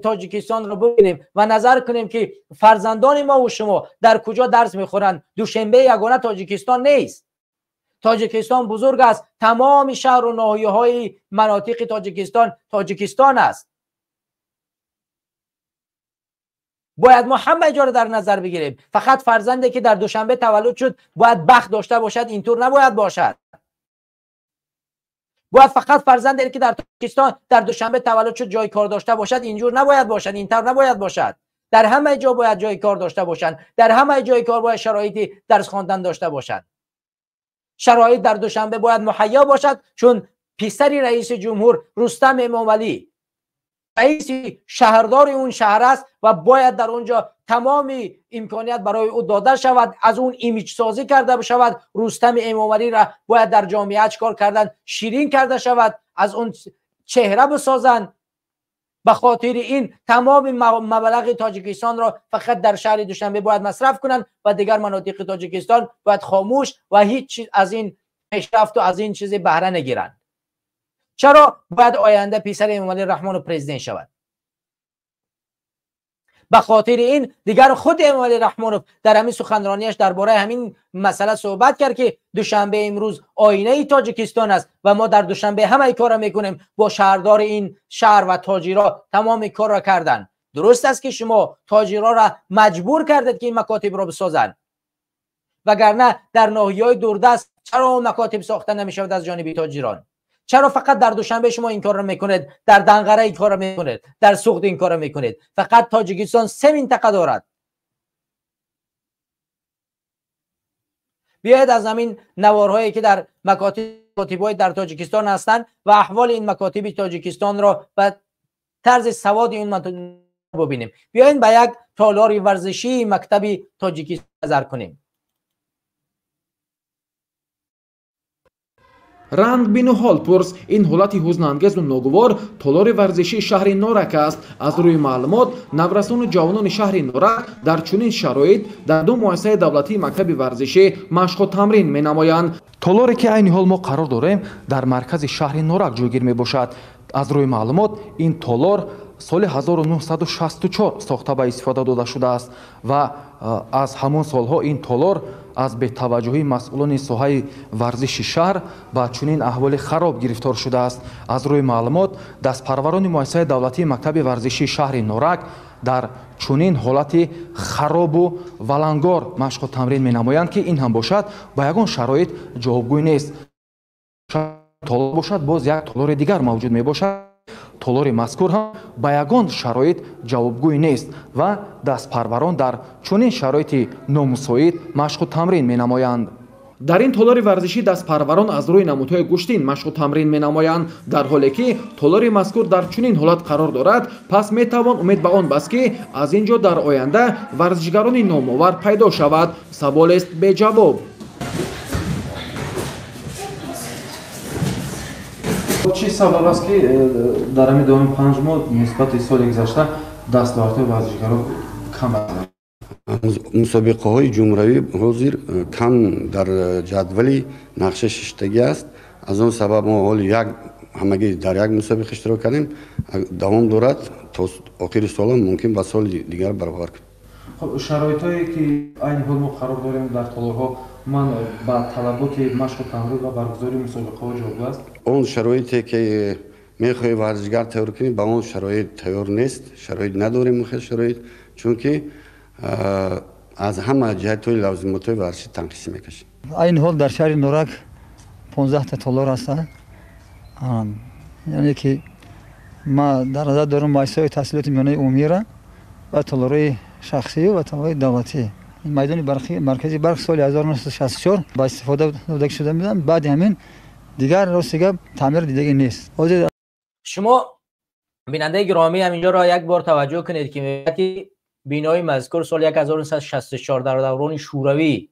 تاجیکستان را ببینیم و نظر کنیم که فرزندان ما و شما در کجا درس میخورند. دوشنبه یگانه تاجیکستان نیست. تاجیکستان بزرگ است. تمام شهر و ناحیه های مناطق تاجیکستان است. باید ما همه جا را در نظر بگیریم. فقط فرزندی که در دوشنبه تولد شد باید بخت داشته باشد، اینطور نباید باشد. باید فقط فرزندی که در تاجیکستان در دوشنبه تولد شد جای کار داشته باشد، اینجور نباید باشد، اینطور نباید باشد. در همه جا باید جای کار داشته باشند. در همه جای کار باید شرایط درس خواندن داشته باشند. شرایط در دوشنبه باید مهیا باشد، چون پسر رئیس جمهور رستم امامعلی رئیس شهردار اون شهر است و باید در اونجا تمام امکانیت برای او داده شود، از اون ایمیج سازی کرده شود. رستم امامعلی را باید در جامعه چکار کردن؟ شیرین کرده شود، از اون چهره بسازند. به خاطر این تمام مبلغ تاجیکستان را فقط در شهر دوشنبه باید مصرف کنند و دیگر مناطق تاجیکستان باید خاموش و هیچ چیز از این پیشرفت و از این چیز بهره نگیرند. چرا باید آینده پسر امامعلی رحمانوف پرزیدنت شود؟ به خاطر این دیگر خود امامعلی رحمانوف در همین سخنرانیش درباره همین مسئله صحبت کرد که دوشنبه امروز آینه تاجیکستان است و ما در دوشنبه همه کار را میکنیم. با شهردار این شهر و تاجرها تمام کار را کردن. درست است که شما تاجرها را مجبور کردید که این مکاتب را بسازند، وگرنه در ناحیه‌های دوردست چرا مکاتب ساخته نمیشود از جانب تاجران؟ چرا فقط در دوشنبه شما این کار را میکنید، در دنقره این کار را میکنید، در سوخت این کار را میکنید؟ فقط تاجیکستان 3 منطقه دارد. بیاید از همین نوارهایی که در مکاتب‌های در تاجیکستان هستند و احوال این مکاتب تاجیکستان را و طرز سواد این منطقه ببینیم. بیاید به یک تالار ورزشی مکتب تاجیکستان نظر کنیم. ранг бинуҳол пурс ин ҳолати ҳузнангезу ногувор толори варзишии шаҳри норак аст. аз рӯи маълумот наврасону ҷавонони шаҳри норак дар чунин шароит дар ду муассисаи давлатии мактаби варзишӣ машқу тамрин менамоянд. толоре ки айни ҳол мо қарор дорем дар маркази шаҳри норак ҷойгир мебошад. аз рӯи маълумот ин толор соли 1964 сохта ба истифода дода шудааст ва аз ҳамон солҳо ин толор аз бетаваҷҷуҳии масъулони соҳаи варзиши шаҳр ба чунин аҳволи хароб гирифтор шудааст. аз рӯи маълумот дастпарварони муассисаи давлатии мактаби варзишии шаҳри норак дар чунин ҳолати харобу валангор машқу тамрин менамоянд ки ин ҳам бошад ба ягон шароит ҷавобгӯй нест. толор бошад боз як толори дигар мавҷуд мебошад. толори мазкур ҳам ба ягон шароит ҷавобгӯй нест ва дастпарварон дар чунин шароити номусоид машқу тамрин менамоянд. дар ин толори варзишӣ дастпарварон аз рӯи намудҳои гӯштин машқу тамрин менамоянд. дар ҳоле ки толори мазкур дар чунин ҳолат қарор дорад, пас метавон умед ба он баст ки аз ин ҷо дар оянда варзишгарони номовар пайдо шавад. саволест беҷавоб. چی سبب است که در همین دوران 5 ماه نسبت سال گذشته دستاوردهای ورزشکاران کم است؟ مسابقه های جمهوری حاضر کم در جدول نقشه ششتگی است. از اون سبب ما حال همگی در یک مسابقه اشتراک کردیم. دوام دارد تا آخر سال ممکن به سال دیگر برابر کنیم. خب شرایطی که این حال ما قرار داریم در طلبها من با طلبات مشق و تمرین و برگزاری مسابقه ها جواب است. اون شرایطی که میخوای ورزشگر تیار کنی با اون شرایط تیار نیست، شرایط نداریم خیلی شرایط، چون که از همه جهت توی لوازمات ورزشی تنقیص میکشه. این حال در شهر نورک 15 تا تالار هست. یعنی که ما در نظر دارم مؤسسه تحصیلات میانه عمومی را و تالارهای شخصی و تالارهای دولتی. این میدان مرکزی برق سال 1964 با استفاده داده شده میدن. بعد همین دیگر راستیگه تعمیر دیگه نیست. شما بیننده گرامی همینجا را یک بار توجه کنید که بینای مذکور سال 1964 در دوران شوروی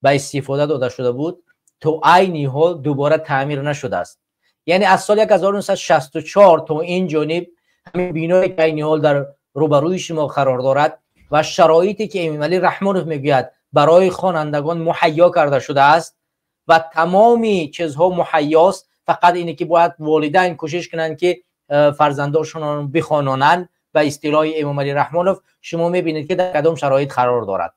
به استفاده داده شده بود، تو عین حال دوباره تعمیر نشده است. یعنی از سال 1964 تا این جانب همین بینایی که عین حال در روبروی شما قرار دارد و شرایطی که امام علی رحمانوف میگوید برای خوانندگان مهیا کرده شده است و تمامی چیزها مهیاست، فقط اینه که باید والدین کوشش کنند که فرزندانشون بخوانانند. به اصطلاح امام علی رحمانوف شما میبینید که در کدام شرایط قرار دارد.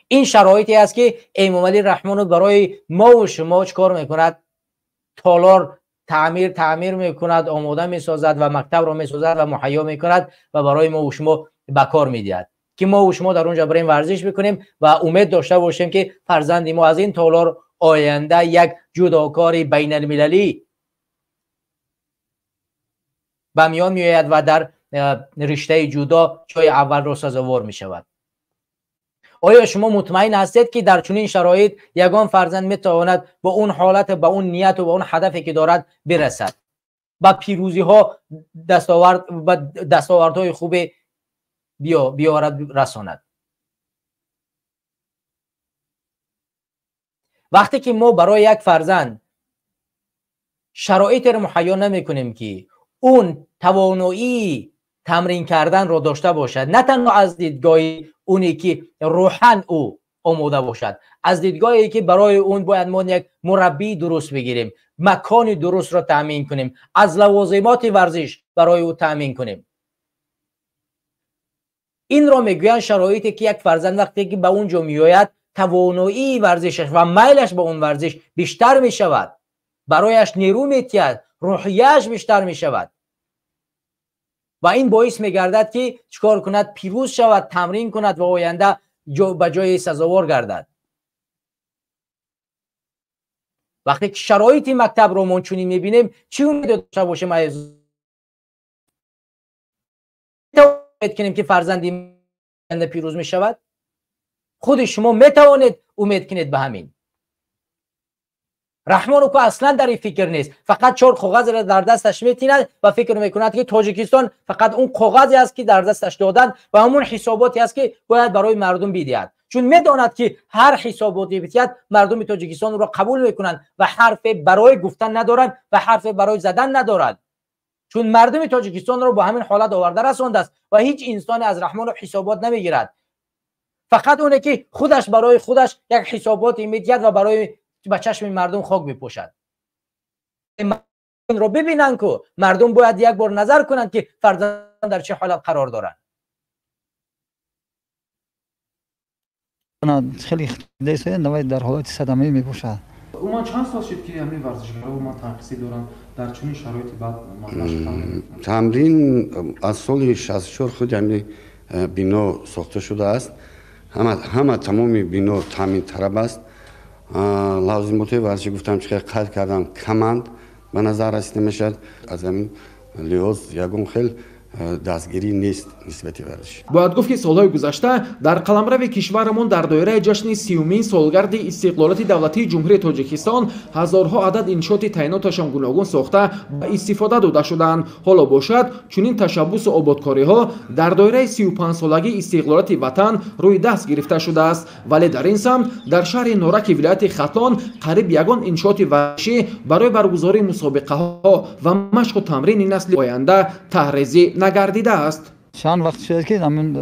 این شرایطی است که امام علی رحمانوف برای ما و شما چکار میکند؟ تالار تعمیر میکند، آماده میسازد و مکتب را میسازد و مهیا میکند و برای ما و شما به کار میدهد که ما و شما در اونجا بریم ورزش بکنیم و امید داشته باشیم که فرزند ما از این تالار آینده یک جودوکار بین المللی به میان میآید و در رشته جودو جای اول را سزاوار می شود. آیا شما مطمئن هستید که در چنین شرایط یگان فرزند میتواند با اون حالت، با اون نیت و با اون هدفی که دارد برسد، با پیروزی ها دستاوردهای خوب بیاورد رساند؟ وقتی که ما برای یک فرزند شرایط را مهیا نمی کنیم که اون توانایی تمرین کردن رو داشته باشد، نه تنها از دیدگاه اونی که روحاً او آماده باشد، از دیدگاهی که برای اون باید ما یک مربی درست بگیریم، مکان درست را تامین کنیم، از لوازمات ورزش برای او تامین کنیم. این را میگویند شرایطی که یک فرزند وقتی که به اونجا میآید توانایی ورزشش و میلش به اون ورزش بیشتر می شود، برایش نیرو میتید، روحیه‌اش بیشتر می شود و این باعث میگردد که چکار کند؟ پیروز شود، تمرین کند و آینده به جای سزاوار گردد. وقتی که شرایط مکتب رو ما چنین میبینیم چی امید داشته باشیم؟ امید کنیم که فرزندی پیروز میشود؟ خود شما میتوانید امید کنید به همین. رحمانوف اصلا در این فکر نیست، فقط 4 کاغذ را در دستش میتیند و فکر میکند که تاجیکستان فقط اون کاغذی است که در دستش دادن و همون حساباتی است که باید برای مردم بدهد، چون میداند که هر حساباتی بدهد مردم تاجیکستان را قبول میکنند و حرف برای گفتن ندارند و حرف برای زدن ندارند، چون مردم تاجیکستان را با همین حالت آورده رسانده است و هیچ انسان از رحمانوف حسابات نمیگیرد. فقط اونه که خودش برای خودش یک حساباتی میدهد و برای به چشم مردم خاک بپوشد. این رو ببینن که مردم باید یک بار نظر کنند که فرزند در چه حالت قرار دارند. خیلی دیسه نوید در حالت صدمه میپوشد. اوما چند سال شد که همین ورزشگرها اوما تنقیصی دارن در چنین شرایطی بعد تمرین از سال 64 خود همین بنا ساخته شده است. همه تمامی بنا تامین طلب است. لازمات ورزشی گفتم چه قید کردم کمند به نظر رسیده میشد. از همین لحاظ یگان خیلی دستگیری نیست نسبت ورزش. باید گفت که سالهای گذشته در قلمرو کشورمون در دایره جشن 30مین سالگرد استقلالات دولتی جمهوری تاجیکستان هزارها عدد انشاءات تعیناتشان گوناگون ساخته و استفاده داده شدند. حالا باشد چنین تشبث و آبادکاری ها در دایره 35 سالگی استقلالات وطن روی دست گرفته شده است، ولی در این سمت در شهر نورک ولایت ختلان قریب یگان انشاءات ورزشی برای برگزاری مسابقه ها و مشق و تمرین نسل آینده تحریزی نگردیده است. چند وقت شده که همین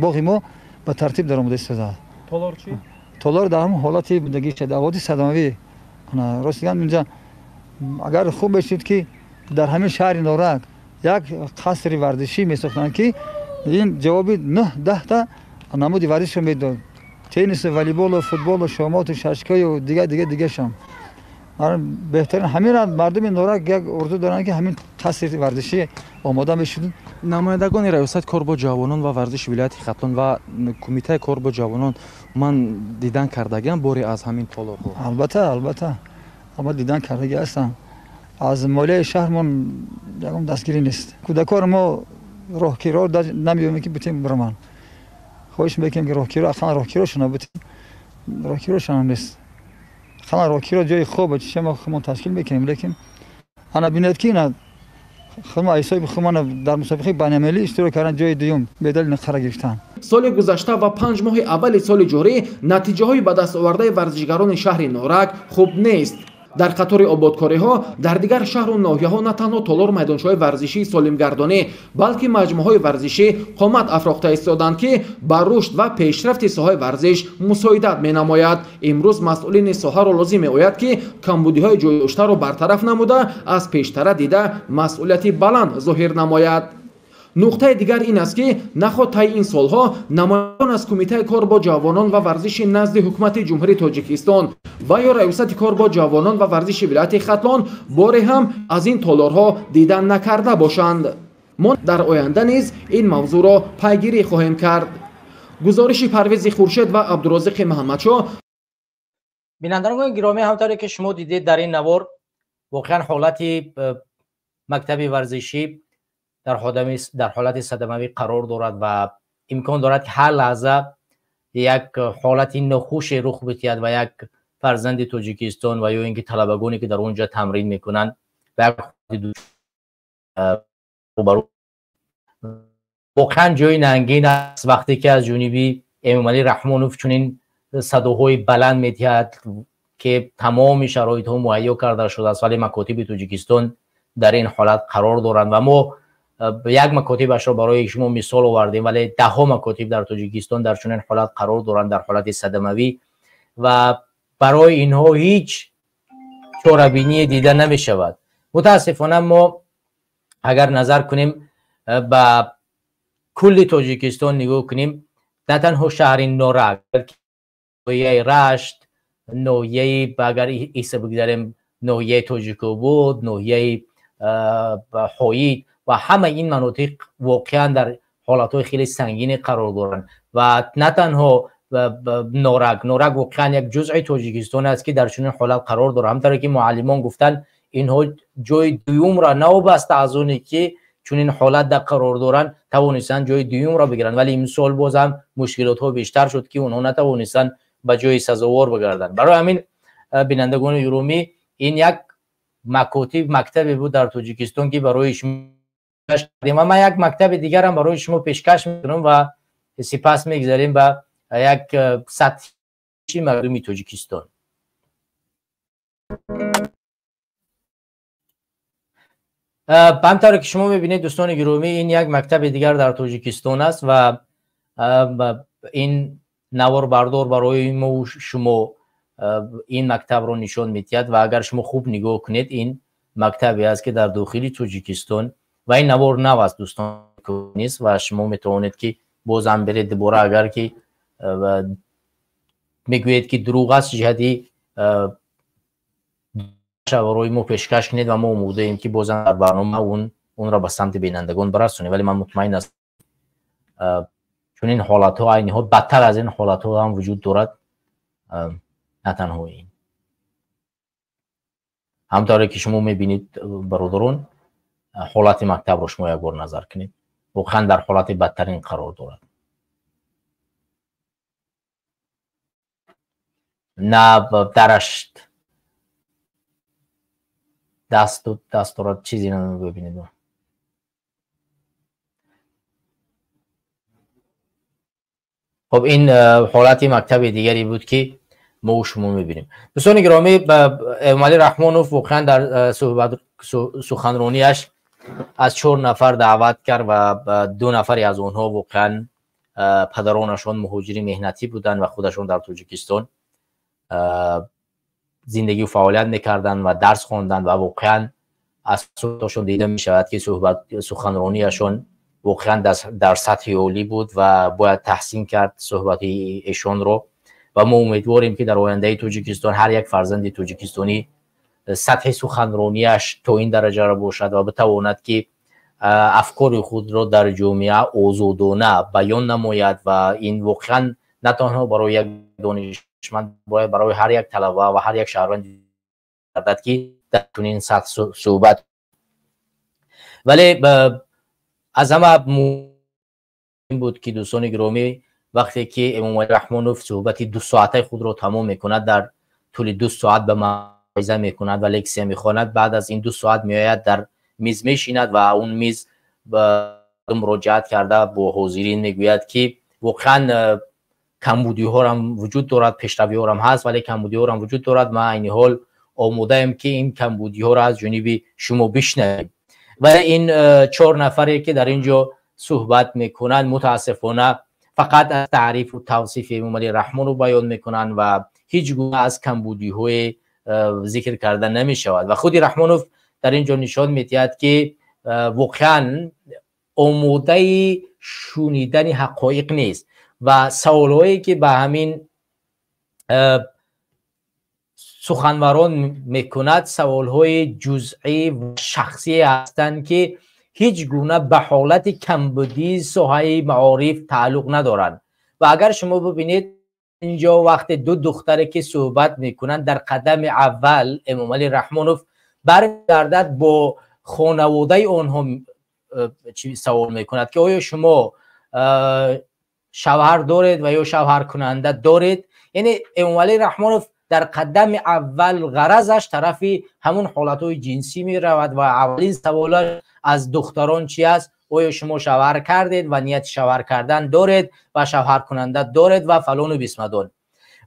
باغ ما به ترتیب در آمده شده. تالار چی؟ تالار در همون حالتی بودگی شده، حالتی صدموی. راستیگن اینجا اگر خوب بشید که در همین شهر نورک یک قصر ورزشی میساختن که این جوابی 9-10 تا نمود ورزش میداد، تنیس، والیبال و فوتبال و شامات و شاشکی و دیگه شام. بهترین همین مردم نورک یک اردو دارن که همین تاثیر ورزشی آماده میشدن. نمایندگان ریاست کار با جوانان و ورزش ولایت خطلان و کمیته کار با جوانان من دیدن کردگان باری از همین طالب‌ها. البته اما دیدن کردگی هستن. از مالیه شهرمون یکم دستگیری نیست. کودکان ما راهگیرا نمی‌بینیم که بتیم برمان. خواهش میکنیم که راهگیرا اصلا راهگیراشون بتیم. راهگیراشون نیست. خلا راهگیرا جای خوبه چه ما خودمون تشکیل میکنیم لیکن انا بینید که نه خما ایسای خودمان در مسابقه بین‌المللی اشتراک کردن جای دوم به دلیل قرار گرفتن. سال گذشته و 5 ماه اول سال جاری نتیجه های به دست آورده ورزشکاران شهر نورک خوب نیست. در قطار آبادکاری ها در دیگر شهر و ناحیه ها نه تنها تالار میدانچه‌های ورزشی سالمگردانی بلکه مجموعه های ورزشی قامت افراخته ایستادند که بر رشد و پیشرفت ساحه ورزش مساعدت می‌نماید. امروز مسئولین ساحه را لازم می‌آید که کمبودی های جای داشته را برطرف نموده از پیشتر دیده مسئولیت بلند ظاهر نماید. نقطه دیگر این است که نخواهد طی این سالها نمایندگان از کمیته کار با جوانان و ورزش نزد حکومت جمهوری تاجیکستان و یا ریاست کار با جوانان و ورزش ولایت خطلان باره هم از این تالارها دیدن نکرده باشند. ما در آینده نیز این موضوع را پیگیری خواهیم کرد. گزارش پرویز خورشید و عبدالرازق محمدشاه. بینندگان گرامی، همونطوری که شما دیدید در این نوار واقعا حالت مکتب ورزشی در حالت صدموی قرار دارد و امکان دارد که هر لحظه یک حالت ناخوش رخ بدهد و یک فرزند تاجیکستان و یا اینکه طلبگانی که در اونجا تمرین میکنن و واقعا جای ننگین است وقتی که از جانب امامعلی رحمانوف چنین صداهای بلند میدهد که تمام شرایط ها مهیا کرده شده است ولی مکاتب تاجیکستان در این حالت قرار دارند و ما یک مکاتبش را برای شما مثال آوردیم ولی ده ها مکاتب در تاجیکستان در چنین حالت قرار دارند، در حالت صدموی و برای اینها هیچ چاره‌بینی دیده نمی شود. متاسفانه ما اگر نظر کنیم به کل تاجیکستان نگاه کنیم، نه تنها شهر نورک بلکه ناحیه رشت، ناحیه اگر ایسا بگذاریم ناحیه تاجیک‌آباد، ناحیه حایید و همه این مناطق واقعا در حالتهای خیلی سنگین قرار دارند و نه تنها نورک واقعا یک جزء تاجیکستان است که در چنین حالت قرار دارد. همونطور که معلمان گفتن اینها جای دوم را نوبسته از اونی که چنین حالت در قرار دارند توانستن جای دوم را بگیرند ولی این سال باز هم مشکلات ها بیشتر شد که اونها نتوانستن به جای سزاوار بگردند. برای همین بینندگان گرامی این یک مکتبی بود در تاجیکستان که برای شما و من یک مکتب دیگر هم برای شما پیشکش میکنم و سپاس میگذاریم به یک سطحی مردمی تاجیکستان. همونطور که شما میبینید دوستان گرامی این یک مکتب دیگر در تاجیکستان است و این نوار بردار برای ما شما این مکتب رو نشان میدهد و اگر شما خوب نگاه کنید این مکتبی است که در داخل تاجیکستان و این نوار نو است دوستان نیست و شما میتوانید که بازم برید دوباره اگر که میگوید که دروغ است جهتی برای ما پیشکش کنید و ما امیده ایم که بازم در برنامه اون را به سمت بینندگان برسونیم ولی من مطمئن است چون این حالت ها اینها بدتر از این حالت ها هم وجود دارد. نه تنها این همطوری که شما میبینید برادران حالت مکتب رو شما یک بار نظر کنید واقعا در حالت بدترین قرار دارد. نه درش دست دارد چیزی نبینید. خب این حالت مکتب دیگری بود که ما شما میبینیم. دوستان گرامی امامعلی رحمانوف واقعا در سخنرانیش از 4 نفر دعوت کرد و 2 نفری از اونها واقعا پدرانشان مهاجری مهنتی بودند و خودشون در تاجیکستان زندگی و فعالیت میکردن و درس خواندن و واقعا از صحبتشون دیده میشود که سخنرانیشون واقعا در سطح عالی بود و باید تحسین کرد صحبت ایشون رو و ما امیدواریم که در آینده تاجیکستان هر یک فرزند تاجیکستانی سطح سخنرانیش تا این درجه را باشد و بتواند که افکار خود را در جامعه آزادانه بیان نماید و این واقعا نه تنها برای یک دانشمند، باید برای هر یک طلبه و هر یک شهروند گردد که در چنین سطح صحبت. ولی از همه مهم بود که دوستان گرامی وقتی که امام علی رحمانوف صحبت 2 ساعته خود را تمام میکند، در طول 2 ساعت به موعظه میکند و لکسیه میخواند، بعد از این 2 ساعت میآید در میز میشیند و اون میز مراجعت کرده با حاضرین میگوید که واقعا کمبودی ها هم وجود دارد، پیشروی ها هم هست، ولی کمبودی ها هم وجود دارد. ما این حال آماده ایم که این کمبودی ها را از جانب شما بشنویم. و این 4 نفری که در اینجا صحبت میکنند متاسفانه فقط از تعریف و توصیف امام علی رحمان رو بیان میکنند و هیچ گونه از کمبودی های ذکر کرده نمی شود. و خود رحمانوف در اینجا نشان میدهد که واقعا آماده شنیدن حقایق نیست و سوالهایی که به همین سخنوران میکند سوالهای جزئی و شخصی هستند که هیچ گونه به حالت کمبودی ساحه معارف تعلق ندارند. و اگر شما ببینید اینجا وقت 2 دختری که صحبت میکنند، در قدم اول امام علی رحمانوف برمیگردد با خانواده آنها سوال میکند که آیا شما شوهر دارید و یا شوهر کننده دارید. یعنی امام علی رحمانوف در قدم اول غرضش طرف همون حالتهای جنسی می رود و اولین سوالش از دختران چی است؟ آیا شما شوهر کردید و نیت شوهر کردن دارید و شوهر کننده دارید و فلان و بیسمدان.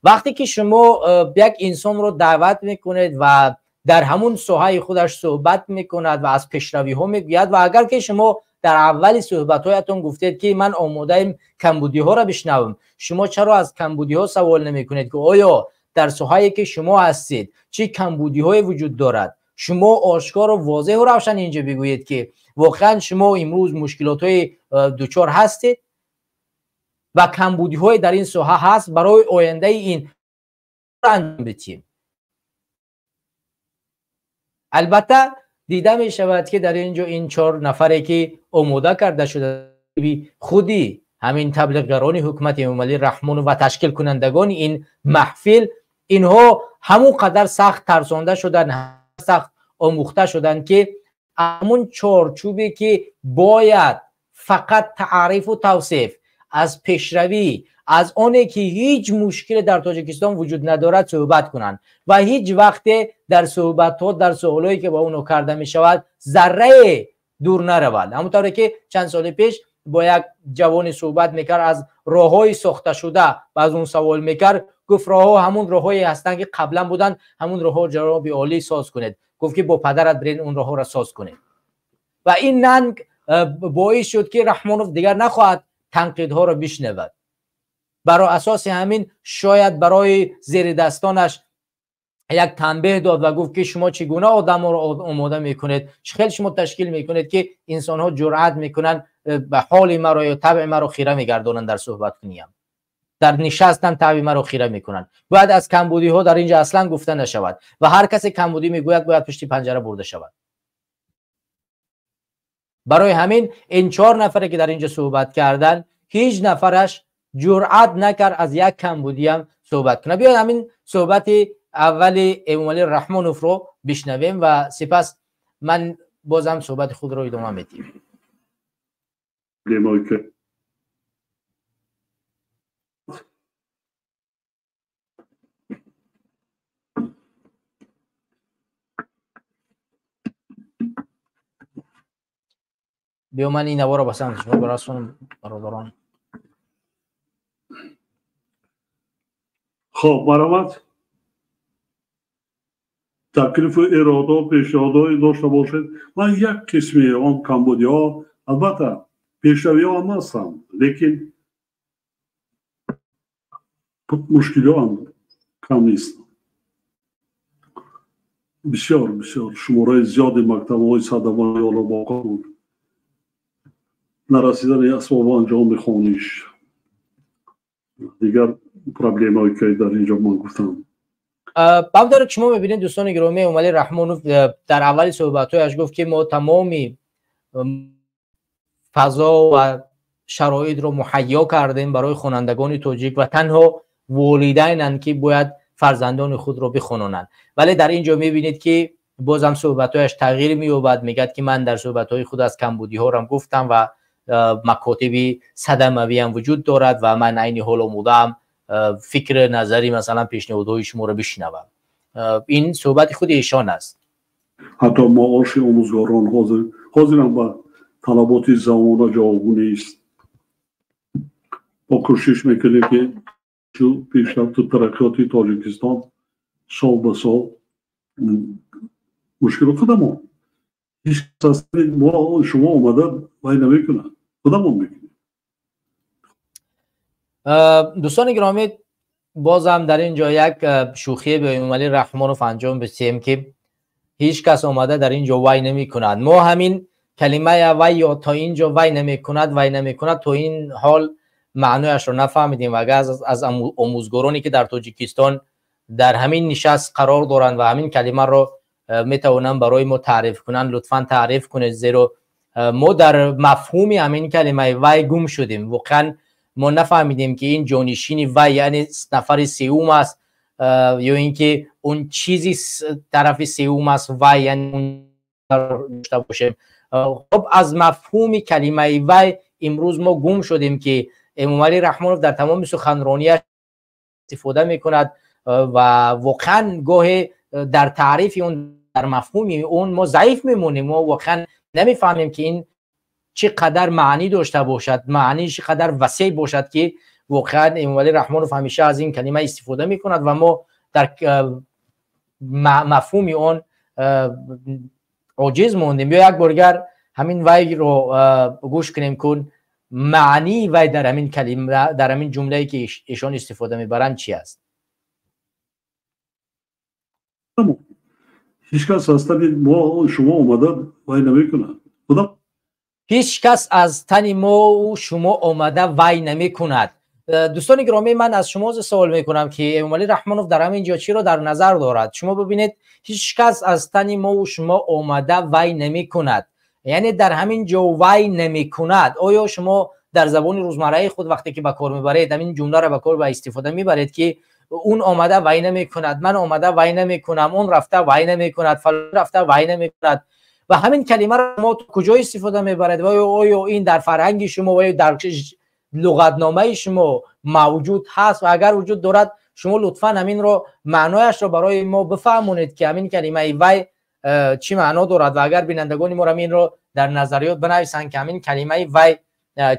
وقتی که شما یک انسان رو دعوت میکنید و در همون ساحه خودش صحبت میکند و از پیشروی ها میگوید و اگر که شما در اول صحبت هایتون گفتید که من آماده ایم کمبودی ها را بشنوم، شما چرا از کمبودی ها سوال نمی کنید که آیا در ساحه‌ای که شما هستید چه کمبودی های وجود دارد؟ شما آشکار و واضح و روشن اینجا بگویید که واقعا شما امروز مشکلات های دچار هستید و کمبودی های در این ساحه هست، برای آینده این انجام بدیم. البته دیده می شود که در اینجا این 4 نفری که آماده کرده شده خودی همین تبلیغگران حکومت امام علی رحمان و تشکیل کنندگان این محفل، اینها همون قدر سخت ترسانده شدن، سخت آموخته شدن که همون چارچوبی که باید فقط تعریف و توصیف از پیشروی، از آنه که هیچ مشکل در تاجیکستان وجود ندارد صحبت کنند و هیچ وقت در صحبت ها در سوالایی که با اونو کرده می شود ذره دور نرود. همونطوری که چند سال پیش با یک جوان صحبت میکرد از راههای ساخته شده و از اون سوال میکرد، گفت راهها همون راههایی هستند که قبلا بودن، همون راهها جناب عالی ساز کنید. گفت که با پدرت برین اون راهها را ساز کنید. و این ننگ باعث شد که رحمانوف دیگر نخواهد تنقیدها را بشنود. برای اساس همین شاید برای زیر دستانش یک تنبیه داد و گفت که شما چگونه آدم را آماده میکنید، خیلی شما تشکیل میکنید که انسان ها جرأت میکنن به حال مرا یا طبع مرا خیره میگردونن در صحبت کنیم، در نشستن طبع مرا خیره میکنن. باید از کمبودی ها در اینجا اصلا گفته نشود و هر کسی کمبودی میگوید باید پشت پنجره برده شود. برای همین این 4 نفری که در اینجا صحبت کردن هیچ نفرش جرأت نکرد از یک کمبودی هم صحبت کنه. بیاید همین صحبت اول امام علی رحمانوف رو بشنویم و سپس من بازم صحبت خود رو ادامه میدیم. بیا من این نوار رو بسند شما براسون برادران. خب مرحمت تکلیف اراده و پیشنهادی داشته باشید. من یک قسمی آن کمبودیا البته پیشروی ها هم هستم، لیکن مشکلی هم کم نیست. بسیار شماره زیادی مکتب های صدوانی حالا باقی بود، نرسیدن اسباب انجام خانیش، دیگر پرابلم هایی که در اینجا من گفتم. همونطور که شما میبینید دوستان گرامی، اومالی رحمانوف در اول صحبت‌هایش گفت که ما تمامی فضا و شرایط رو مهیا کردیم برای خوانندگان تاجیک و تنها والدینن که باید فرزندان خود رو بخوانند. ولی در اینجا میبینید که بازم صحبت‌هایش تغییر می‌یابد. میگه که من در صحبت‌های خود از کمبودی‌ها هم گفتم و مکاتب صدموی هم وجود دارد و من عین حال آماده‌ام فکر نظری مثلا پیشنهادهای شما رو بشنوم. این صحبت خود ایشان است. حتی معاش آموزگاران حاضرم با طلبات زمان جوابگو نیست. با کوشش میکنیم که پیشرفت و ترقیات تاجیکستان سال به سال مشکل خودمون هیچ کس ما شما اومده وای نمیکنه، خودمون میکنیم. دوستان گرامی، بازم در اینجا یک شوخی به اومالی رحمانوف انجام بدیم که هیچ کس اومده در اینجا وای نمی کند. ما همین کلمه وای یا تا اینجا وای نمی کند تا این حال معنیش رو نفهمیدیم و اگر از آموزگارانی که در تاجیکستان در همین نشست قرار دارند و همین کلمه رو میتونن برای ما تعریف کنن، لطفا تعریف کنید، زیرا ما در مفهوم همین کلمه وای گم شدیم. واقعا ما نفهمیدیم که این جانشین وای یعنی نفر سوم است یا اینکه اون چیزی طرف سوم است وای یعنی اون داشته باشیم. خب از مفهوم کلمه وای امروز ما گم شدیم که اومالی رحمانوف در تمام سخنرانیش استفاده میکند و واقعا گاهی در تعریف اون، در مفهوم اون ما ضعیف میمونیم. ما واقعا نمیفهمیم که این چقدر معنی داشته باشد، معنیش چقدر وسیع باشد که واقعا اومالی رحمانوف همیشه از این کلمه استفاده میکند و ما در مفهوم اون عاجز موندیم. یا یک بارگر همین وای رو گوش کنیم کن معنی وای در همین کلمه، در همین جمله‌ای که ایشان استفاده میبرند چی است؟ هیچ کس از تن ما شما اومده وای نمیکنه. خدا هیچ کس از تن ما و شما اومده وای نمی کند. دوستان گرامی، من از شما سوال میکنم که اومالی رحمانوف در همین جا چی رو در نظر دارد؟ شما ببینید هیچ کس از تن ما و شما اومده وای نمی کند، یعنی در همین جا وای نمی کند. آیا شما در زبان روزمره خود وقتی که به کار میبرید همین جمله رو به کار به استفاده میبرید که اون آمده وای نمی کند، من آمده وای نمی کنم، اون رفته وای نمی کند، فلان رفته وای نمی کند؟ و همین کلمه را ما کجا استفاده میبرید؟ و آیا این در فرهنگ شما و در لغتنامه شما موجود هست؟ و اگر وجود دارد شما لطفا همین رو معنایش رو برای ما بفهمونید که همین کلمه وای چی معنا دارد و اگر بینندگان ما همین رو در نظریات بنویسن که همین کلمه وای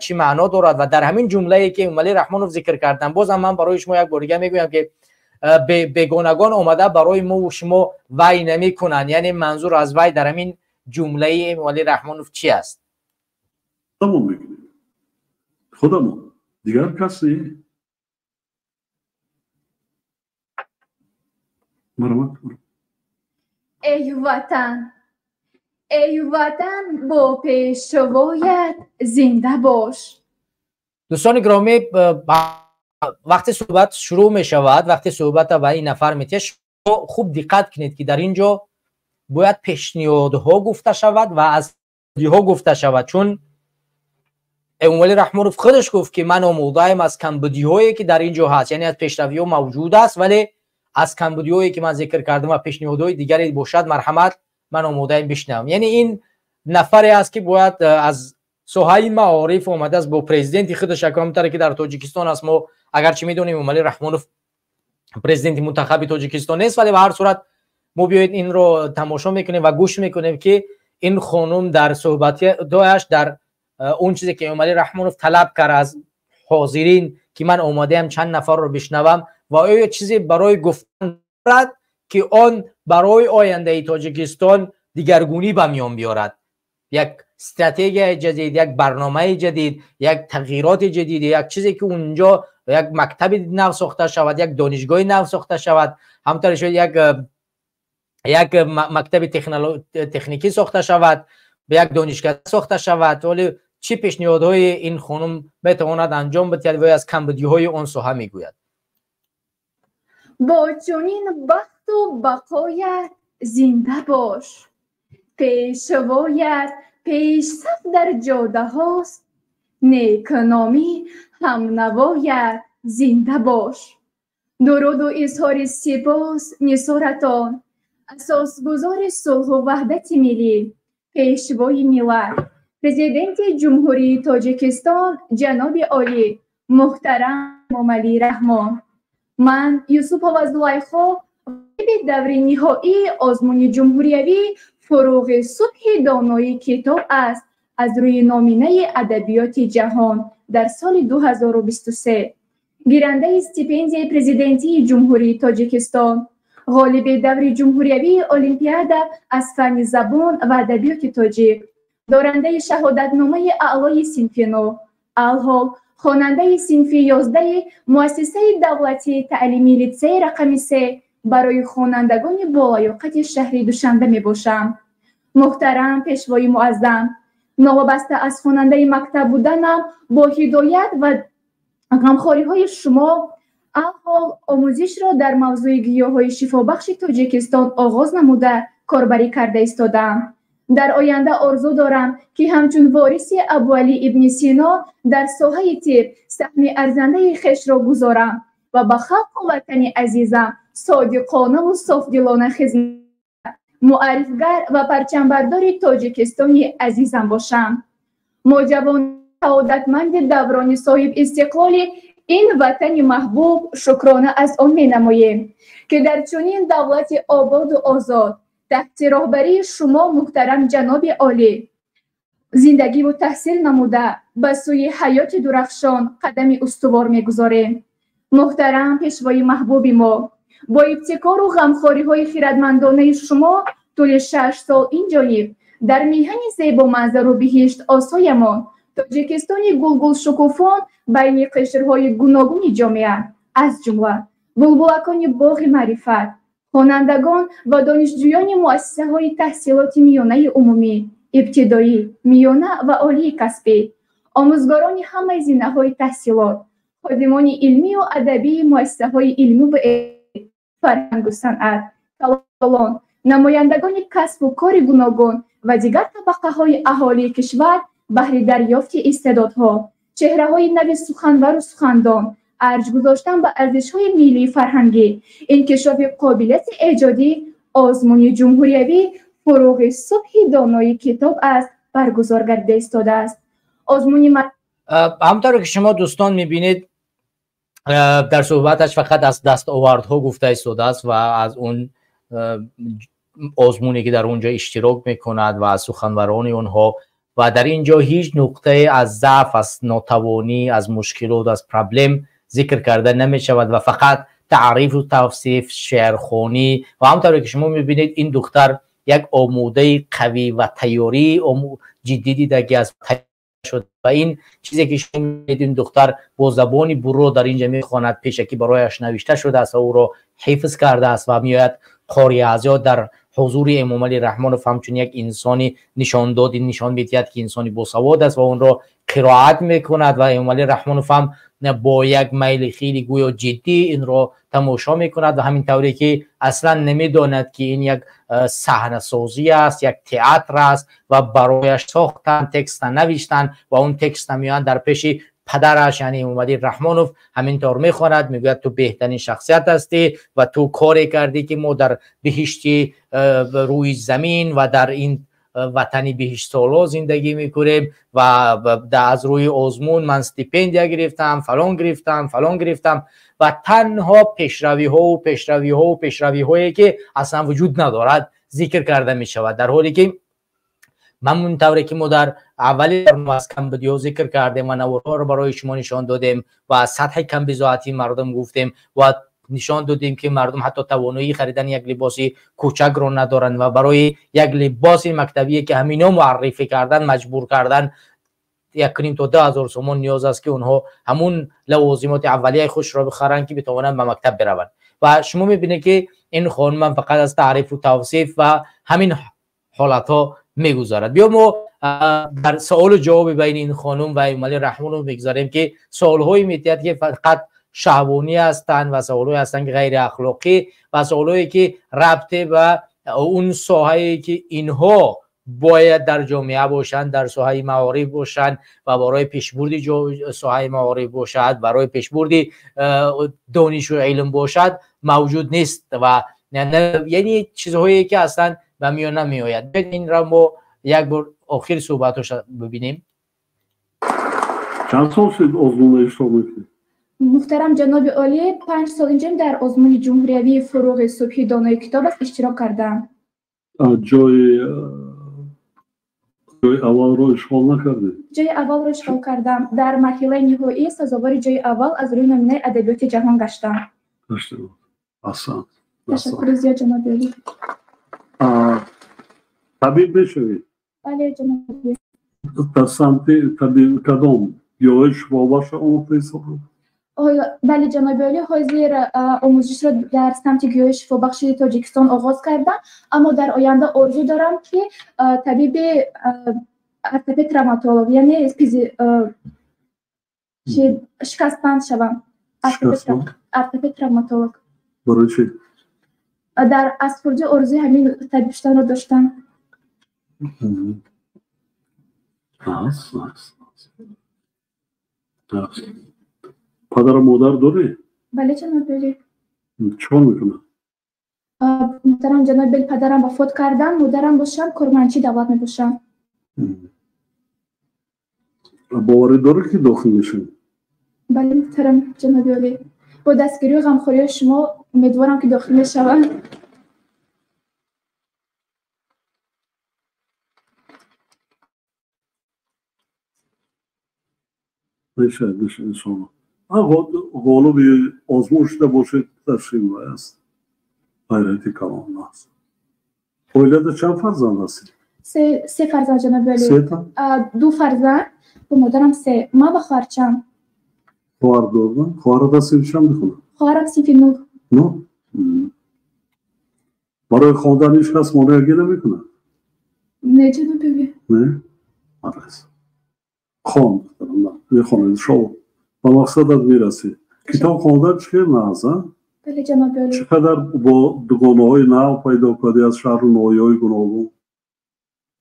چی معنا دارد و در همین جمله‌ای که اومالی رحمانوف ذکر کردن بازم من برای شما یک بار دیگه میگویم که بیگانگان اومده برای ما و شما وای نمی کنن، یعنی منظور از وای در همین جمله اومالی رحمانوف چی است؟ خودمون میگیم، خودمون، دیگر کسی. مرحبا. ای وطن، ای وطن با پیشوایت زنده باش. دوستان گرامی، وقتی صحبت شروع می شود، وقتی صحبت به این نفر میتیه، خوب دقت کنید که در اینجا باید پیشنهادها گفته شود و از ها گفته شود، چون اومالی رحمانوف خودش گفت که من آماده‌ام از کمبودی هایی که در اینجا هست، یعنی از پیشروی ها موجود است، ولی از کمبودی هایی که من ذکر کردم و پیشنهادهای دیگری باشد مرحمت من آماده‌ام بشنوم. یعنی این نفری است که باید از ساحه معارف اومده است با پرزیدنت خودش، همونطور که در تاجیکستان است. ما اگرچه میدونیم اومالی رحمانوف پرزیدنت منتخب تاجیکستان نیست، ولی به هر صورت ما بیایید این رو تماشا میکنیم و گوش میکنیم که این خانم در صحبت‌هایش در اون چیزی که اومالی رحمانوف طلب کرد از حاضرین که من آماده‌ام چند نفر رو بشنوم و آیا چیزی برای گفتن دارد که آن برای آینده تاجیکستان دیگرگونی به میان بیارد، یک استراتژی جدید، یک برنامه جدید، یک تغییرات جدید، یک چیزی که اونجا یک مکتب نو ساخته شود، یک دانشگاه نو ساخته شود، همونطور یک مکتب تکنیکی ساخته شود، به یک دانشگاه ساخته شود. ولی چی پیشنهادهای این خانم بتواند انجام بدهد و از کمبودی‌های اون ساحه میگوید؟ با چنین بخت و بقایت زنده باش. پیشوایت پیش صف در جاده هاست، نیکنامی هم نوایت زنده باش. درود و اظهار سپاس نثارتان، اساسگزار صلح و وحدت ملی، پیشوای ملت، پرزیدنت جمهوری تاجیکستان جناب عالی محترم امومعلی رحمان. من یوسف وزلایخو به دور نهایی آزمون جمهوریوی فروغ صبح دانایی کتاب است از روی نامینه ادبیات جهان در سال 2023، گیرنده استیپندیای پرزیدنتی جمهوری تاجیکستان، غالب دور جمهوریوی المپیاد از فن زبان و ادبیات تاجیک، دارنده شهادتنامه اعلای صنف نو، الحال خواننده صنف 11 مؤسسه دولتی تعلیمی لیسه رقم 3 برای خوانندگان بالایاقت شهر دوشنبه می باشم. محترم پیشوای معظم، نوابسته از خواننده مکتب بودنم با هدایت و غمخواری های شما الحال آموزش را در موضوع گیاهای شفابخش تاجیکستان آغاز نموده کاربری کرده ایستادم. در آینده آرزو دارم که همچون وارث ابوعلی ابن سینا در ساحه طب سهم ارزنده خویش را گذارم و به خلق و وطن عزیزم صادقانه و صافدلانه خدمت، معرفگر و پرچمبردار تاجیکستان عزیزم باشم. ما جوان سعادتمند دوران صاحب استقلال این وطن محبوب شکرانه از آن می نماییم که در چنین دولت آباد و آزاد تحت رهبری شما محترم جناب عالی زندگی و تحصیل نموده به سوی حیات درخشان قدم استوار می‌گذاریم. محترم پیشوای محبوب ما، با ابتکار و غمخواری های خیرتمندانه شما طول 6 سال این جانب در میهن زیبا منظر و بهشت آسایمان تاجیکستان گلگل شکوفان بین قشرهای گوناگون جامعه از جمله بلبلکان باغ معرفت، خوانندگان و دانشجویان مؤسسه های تحصیلات میانه عمومی، ابتدایی، میانه و عالی کسبی، آموزگاران همه زمره‌های تحصیلات، خادمان علمی و ادبی مؤسسه های علمی و فرهنگ و صنعت، طلبان، نمایندگان کسب و کار گوناگون و دیگر طبقه های اهالی کشور بهر دریافت استعدادها، چهره های نو سخنور و سخندان، ارج گذاشتن به ارزش‌های ملی فرهنگی، انکشاف قابلیت ایجادی، آزمون جمهوریوی فروغ صبح دانایی کتاب است برگزار گردیده ایستاده است. آزمون همونطور که شما دوستان می‌بینید در صحبتش فقط از دستاوردها گفته ایستاده است و از اون آزمونی که در اونجا اشتراک می‌کند و از سخنوران اونها و در اینجا هیچ نقطه از ضعف، از ناتوانی، از مشکلات، از پرابلم ذکر کرده نمی شود و فقط تعریف و توصیف، شعرخوانی و همونطور که شما میبینید این دختر یک آموده قوی و تیاری جدی دیده که از شد و این چیزی که شما میبینید این دختر با زبانی برو در اینجا میخواند، پیشکی برایش نوشته شده است و او را حفظ کرده است و میآید قاری اعزاد در حضور امومعلی رحمانوف همچون یک انسانی نشان میدهد که انسانی باسواد است و اون را قرائت میکند و امومعلی رحمانوف هم با یک میل خیلی گویا جدی این را تماشا میکند و همین طوری که اصلا نمیداند که این یک صحنه سازی است، یک تئاتر است و برایش ساختن، تکست نوشتن و اون تکست میان در پیش پدرش یعنی امومعلی رحمانوف همینطور میخواند، میگوید تو بهترین شخصیت هستی و تو کاری کردی که ما در بهشتی روی زمین و در این وطنی بهشت سالا زندگی میکنیم و از روی آزمون من استیپندیا گرفتم، فلان گرفتم و تنها پیشروی هایی که اصلا وجود ندارد ذکر کرده می شود، در حالی که من طوری که ما در اولی برنامه از کمبودیا ذکر کردیم و نوارها رو برای شما نشان دادیم و سطح کمبزاعتی مردم گفتیم و نشان دادیم که مردم حتی توانایی خریدن یک لباس کوچک رو ندارن و برای یک لباس مکتبی که همینا معرفی کردن مجبور کردن 1.5 تا 10,000 تومان نیاز است که اونها همون لوازمات اولیه خوش را بخرن که بتوانند به مکتب بروند و شما میبینید که این خانم فقط از تعریف و توصیف و همین حالت ها میگذارد. بیا ما در سوال و جواب بین این خانم و امومعلی رحمانوف میگذاریم که سوال هایی میتید که فقط شهوانی هستند و سوالایی هستند که غیر اخلاقی و سوالایی که ربط به اون ساحه‌ای که اینها باید در جامعه باشند، در ساحه معارف باشند و برای پیشبرد ساحه معارف باشد، برای پیشبرد دانش و علم باشد موجود نیست و یعنی چیزهایی که اصلا به میان نمی آید. این را ما یک بار آخر صحبتش ببینیم. چند سال شد آزمون اشتراک میکنید؟ محترم جناب عالی 5 سال اینجا در آزمون جمهوری فروغ صبحی دانای کتاب است اشتراک کردم. جای اول رو اشغال نکردید؟ جای اول رو اشغال کردم. در مرحله نهایی سزاوار جای اول از روی نمونه ادبیات جهان گشتم. احسن. تشکر زیاد جناب عالی. طبیب بشوید؟ بله جناب عالی. در سمت طبیب کدام؟ گیاهش وابش آموزش رو؟ بله جناب عالی، حاضر آموزش را در سمت گیاه شفابخش تاجیکستان آغاز کردم، اما در آینده آرزو دارم که طبیب ارتوپد تروماتولوژی یعنی شکستن شوم. ارتوپد تروماتولوژ. برای چی؟ در اسفورجه آرزوی همین طبیب شدن را داشتم. پدر و مادر داری؟ بله جناب عالی. چون میکنه؟ محترم جناب عالی پدرم وفات کردن، مادرم باشم کارمندچی دولت میباشم. باوری داری که داخل میشین؟ بله محترم جناب عالی، با دستگیری و غمخوری شما امیدوارم که داخل میشوم. میشه انشاءالله. غالب آزمون شده باشه تشریف است. غیرتی کلام است. اولاد چند فرزند هستی؟ سه فرزند جناب عالی. 2 فرزند و مادرم 3. ما با خواهرچم. خواهر دارم؟ خواهر دستیم چند میخونه؟ خواهرم صنف 9. 9؟ برای خواندن هیچ کس مانعگی نمیکنه؟ نه جناب عالی. نه؟ مرسی. خواند میخونه شو با مقصدت میرسی. کتاب خواندن چیه نازه؟ بله جناب عالی. چقدر با دوگانه های نو پیدا کردی از شهر نوعی های گوناگون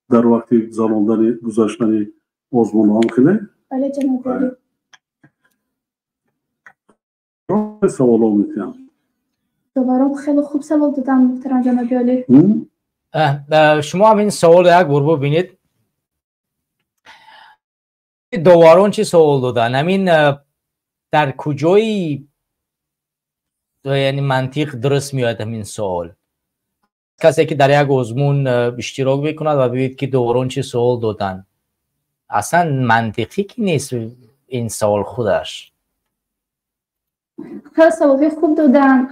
در وقتی گذراندن گذاشتن آزمون هم که نه؟ بله جناب عالی. سوال ها میتیم دوباره خیلی خوب سوال دادم محترم جناب عالی. شما هم این سوال یک بار ببینید. دوباره چی سوال دادن؟ همین در کجای یعنی منطق درست میاد همین سوال؟ کسی که در یک آزمون اشتراک بکند و ببینید که دوباره چی سوال دادن، اصلا منطقی که نیست این سوال خودش. خیلی سوال خوب دادن،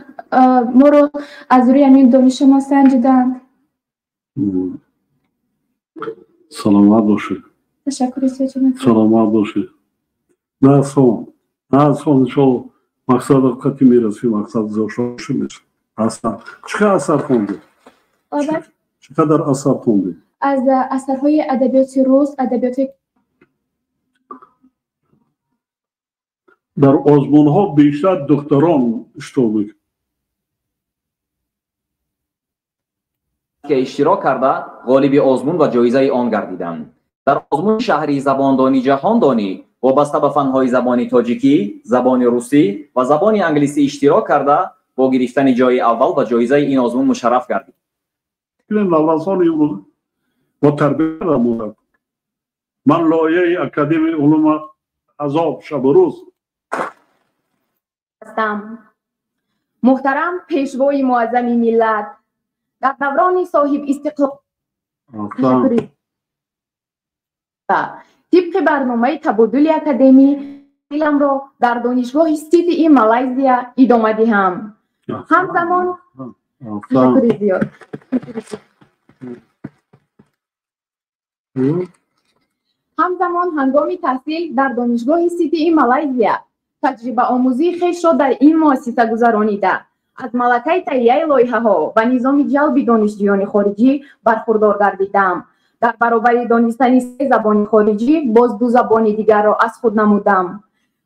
ما رو از روی همین دانش ما سنجیدن. سلامت باشه. تشکر سیدی. سلامت باشه. نه اصلا شو مقصد قطعی میرسی، مقصد زوشاشی میشه. اصلا چقدر اثر خونده؟ چقدر اثر خونده؟ از اثرهای ادبیات روز، ادبیات در آزمون ها بیشتر دکتران اشتراک میکنند که اشتراک کرده غالب آزمون و جایزه آن گردیدند. در آزمون شهری زباندانی جهاندانی وابسته به فنهای زبان تاجیکی، زبان روسی و زبان انگلیسی اشتراک کرده با گرفتن جای اول و جایزه این آزمون مشرف گردید. با تربیت آموزش من لایحه اکادمی علوم عذاب شب و روز هستم. محترم پیشوای معظم ملت، در دوران صاحب استقلال طبق برنامه تبادل اکادمی علم را در دانشگاه استیتی مالزیا ادامه دهم. همزمان هنگام تحصیل در دانشگاه استیتی مالزیا تجربه آموزی خویش را در این مؤسسه گذرانیده از ملکه تهیه لایحه ها و نظام جلب دانشجویان خارجی برخوردار گردیدم. در برابر دانستن 3 زبان خارجی باز 2 زبان دیگر را از خود نمودم.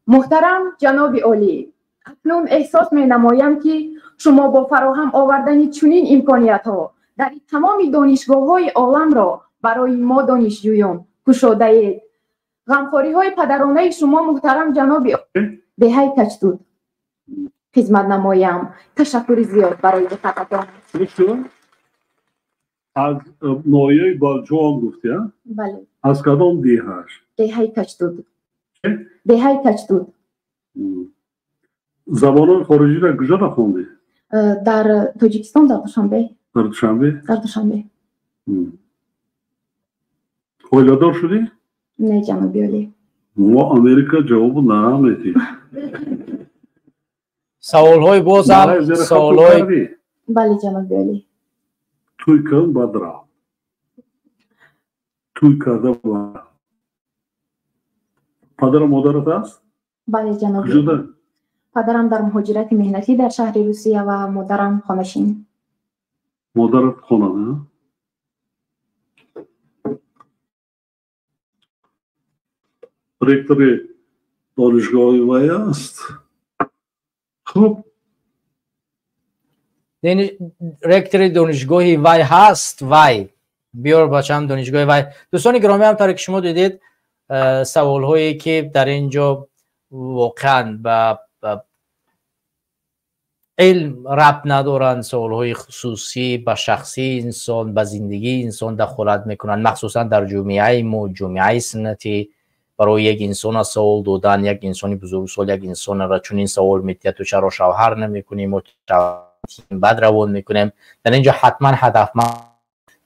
محترم جناب عالی، اکنون احساس می نمایم که شما با فراهم آوردن چنین امکانیت ها در تمام دانشگاه های عالم را برای ما دانشجویان گشوده اید. غمخواری های پدرانه شما محترم جناب دهی کچدود خدمت نمایم. تشکر زیاد برای دقتتان. از نایه بالجوان گفتی ها؟ بله. از کدام دیهش؟ دهی کچدود. دهی کچدود. زبانان خارجی را کجا خوندی؟ در تاجیکستان، در دوشنبه. در دوشنبه؟ در دوشنبه. اویلادار شدی؟ نه جنابی عالی. ما امریکا جواب نمیدی. سوال های بازم سوال های بله جنابی عالی. توی کن بدرا توی کرده بدرا پدر مادرت است؟ بله جنابی. کجا ده؟ پدرم در مهاجرت مهنتی در شهر روسیه و مادرم خانشین. مادرت خانه نه؟ رکتر دانشگاه وی است. خب رکتر دانشگاه وی هست. وی بیار بچم دانشگاه وی. دوستان گرامی، همونطور که شما دیدید سوال هایی که در اینجا واقعا به علم ربط ندارن، سوال های خصوصی به شخصی انسان، به زندگی انسان دخالت میکنن، مخصوصا در جامعه ما، جامعه سنتی. برای یک انسان سوال دادن، یک انسانی بزرگسال یک انسان را چون این سوال میتید تو چرا شوهر نمیکنیم و بد روان میکنیم، در اینجا حتما هدفمند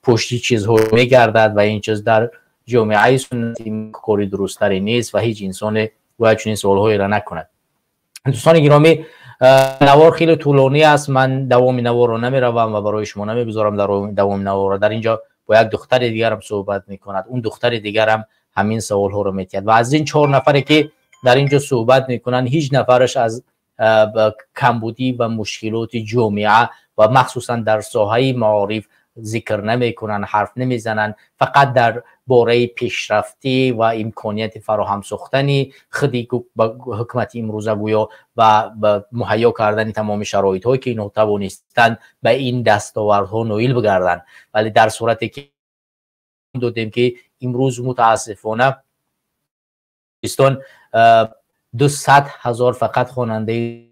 پشتی چیزها میگردد و این چیز در جامعه سنتی کاری درستری نیست و هیچ انسان باید چنین سوالهایی را نکند. دوستان گرامی، نوار خیلی طولانی است، من دوام نوار رو نمیروم و برای شما نمیگذارم دوام نوار رو. در اینجا با یک دختر دیگر هم صحبت میکند، اون دختر دیگر هم همین سوال ها رو میتید و از این 4 نفری که در اینجا صحبت میکنن هیچ نفرش از کمبودی و مشکلات جامعه و مخصوصا در ساحه معارف ذکر نمیکنن، حرف نمیزنن، فقط در باره پیشرفتی و امکانیت فراهم ساختنی خودی حکومت امروزه گویا و مهیا کردن تمام شرایط هایی که اینها توانستند به این دستاوردها نائل بگردن. ولی در صورتی که دیدیم که امروز متاسفانه پاکستان 200,000 فقط خواننده یک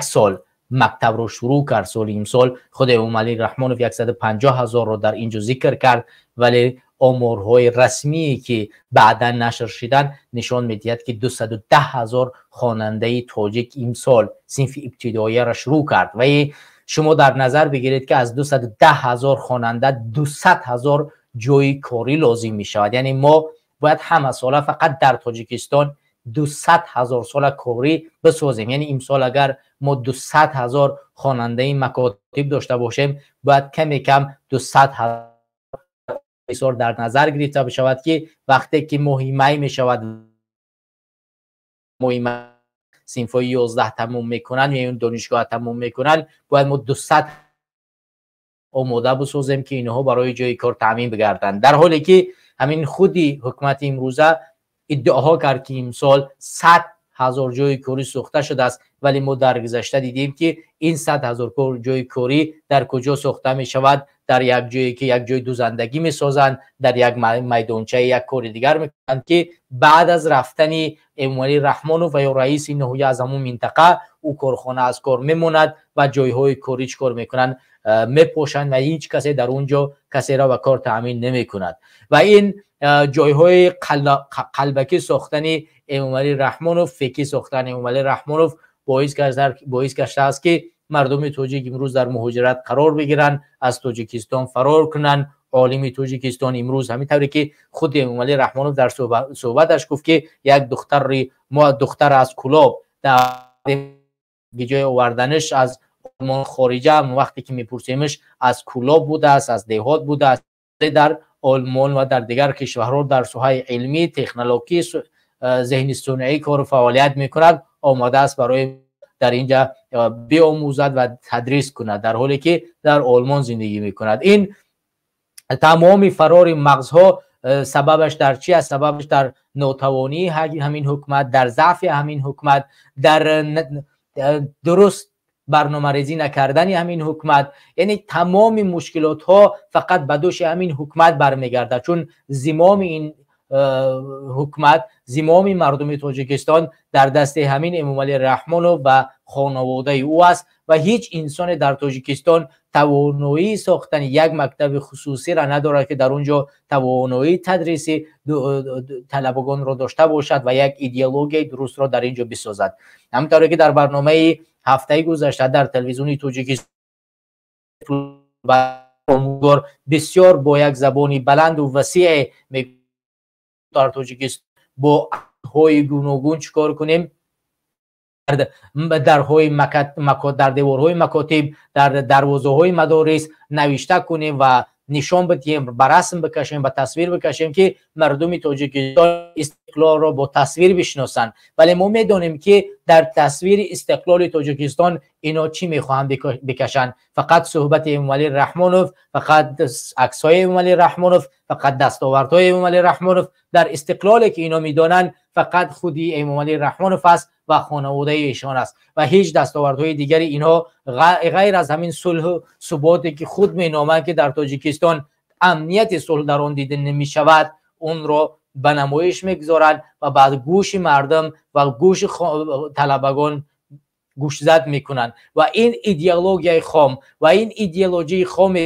سال مکتب رو شروع کرد. سال امسال خود امام علی رحمانوف 150,000 رو در اینجا ذکر کرد، ولی آمارهای رسمی که بعدا نشر شدن نشان میدهد که 210,000 خواننده تاجیک امسال صنف ابتدایی را شروع کرد و شما در نظر بگیرید که از 210,000 خواننده 200,000 جای کاری لازم می شود. یعنی ما باید همه ساله فقط در تاجیکستان 200,000 سال کاری بسازیم. یعنی امسال اگر ما 200,000 خواننده مکاتب داشته باشیم باید کمی کم 200,000 در نظر گرفته بشود که وقتی که مهمه می شود، مهمه صنف 11 تموم میکنن یا اون دانشگاه تموم میکنن، باید ما 200 آماده بسازیم که اینها برای جای کار تامین بگردند. در حالی که همین خودی حکومت امروزه ادعاها کرد که امسال 100,000 جای کاری ساخته شده است، ولی ما در گذشته دیدیم که این 100,000 جای کاری در کجا ساخته می شود؟ در یک جایی که یک جای دوزندگی می سازند، در یک میدانچه یک کار دیگر می کنند که بعد از رفتن امام علی رحمانوف و یا رئیس نهایی از همون منطقه او کارخانه از کار میموند و جایهای کاری چکار میکنند؟ میپوشند و هیچ کسی در اونجا کسی را به کار تامین نمی کند و این جایهای قلبکی ساختن امام علی رحمانوف، فیکی ساختن امام علی رحمانوف باعث گشته است که مردم تاجیک امروز در مهاجرت قرار بگیرن، از تاجیکستان فرار کنن. عالم تاجیکستان امروز همینطوری که خود امام علی رحمانوف در صحبتش گفت که یک دختر از کلاب در جای آوردنش از آلمان خارجه، هم وقتی که میپرسیمش از کلاب بوده است، از دهات بوده است، در آلمان و در دیگر کشورها در ساحه علمی، تکنولوژی، ذهن صنعی کار و فعالیت میکند، آماده است برای در اینجا بیاموزد و تدریس کند، در حالی که در آلمان زندگی میکند. این تمام فرار مغزها سببش در چی است؟ سببش در ناتوانی همین حکومت، در ضعف همین حکومت، در درست برنامه ریزی نکردن همین حکومت، یعنی تمام مشکلات ها فقط به دوش همین حکومت برمیگرده، چون زمام این حکومت، زمام مردم تاجیکستان در دست همین امامعلی رحمانوف و خانواده او است و هیچ انسان در تاجیکستان توانایی ساختن یک مکتب خصوصی را ندارد که در اونجا توانایی تدریسی طلبگان را داشته باشد و یک ایدئولوژی درست را در اینجا بسازد. همونطوری که در برنامه هفته گذشته در تلویزیون تاجیکستان بسیار با یک زبانی بلند و وسیع در تاجیکستان با های گوناگون چیکار کنیم، در دیوارهای مکاتب، در دروازه های مدارس نوشته کنیم و نشان بدیم، به رسم بکشیم، به تصویر بکشیم که مردم تاجیکستان استقلال را با تصویر بشناسند. ولی ما میدانیم که در تصویر استقلال تاجیکستان اینا چی میخواهند بکشن؟ فقط صحبت امامعلی رحمانوف، فقط عکس‌های امامعلی رحمانوف، فقط دستاوردهای امامعلی رحمانوف. در استقلالی که اینا میدانند فقط خودی امامعلی رحمانوف است و خانواده ایشان است و هیچ دستاوردهای دیگری اینها غیر از همین صلح و ثباتی که خود مینامند که در تاجیکستان امنیت صلح در آن دیده نمی شود، اون را به نمایش میگذارند و بعد گوش مردم و گوش طلبگان گوشزد میکنند و این ایدئولوژی خام و این ایدئولوژی خام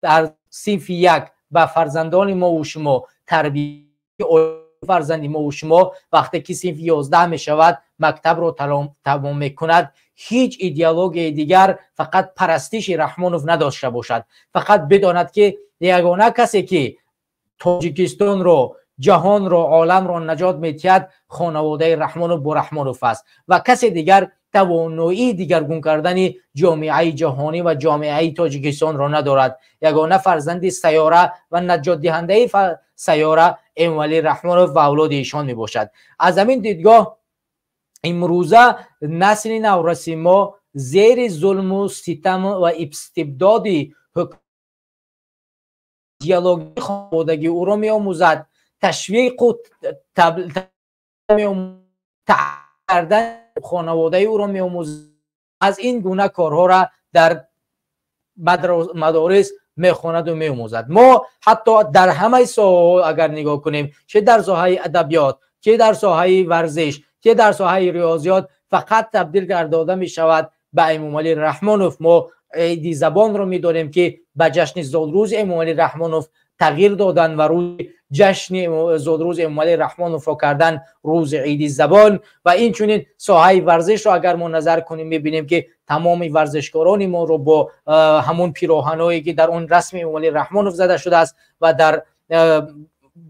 در صنف یک و فرزندان ما و شما، تربیت فرزندی ما و شما وقتی که صنف 11 می شود مکتب رو تمام می کند، هیچ ایدئولوژی دیگر فقط پرستش رحمانوف نداشته باشد، فقط بداند که یگانه کسی که تاجیکستان رو، جهان رو، عالم رو نجات می‌دهد خانواده رحمانوف با رحمانوف است و کسی دیگر توانایی دیگرگون کردن جامعه جهانی و جامعه تاجیکستان را ندارد. یگانه فرزند سیاره و نجات دهنده سیاره امامعلی رحمانوف و اولاد ایشان می باشد. از همین دیدگاه امروزه نسل نورسی ما زیر ظلم و ستم و استبداد دیالوگ خانوادگی او را می آموزد، تشویق و کردن خانواده او را می آموزد. از این گونه کارها را در مدارس میخواند و میآموزد. ما حتی در همه ساحه اگر نگاه کنیم، چه در ساحه ادبیات، چه در ساحه ورزش، چه در ساحه ریاضیات، فقط تبدیل گرداده می شود به امامعلی رحمانوف. ما عید زبان رو میدونیم که به جشن زادروز امامعلی رحمانوف تغییر دادن و روز جشن زادروز امامعلی رحمانوف رو کردن روز عید زبان. و این چونین ساحه ورزش رو اگر ما نظر کنیم میبینیم که تمام ورزشکاران ما رو با همون پیراهنایی که در اون رسم امامعلی رحمانوف زده شده است و در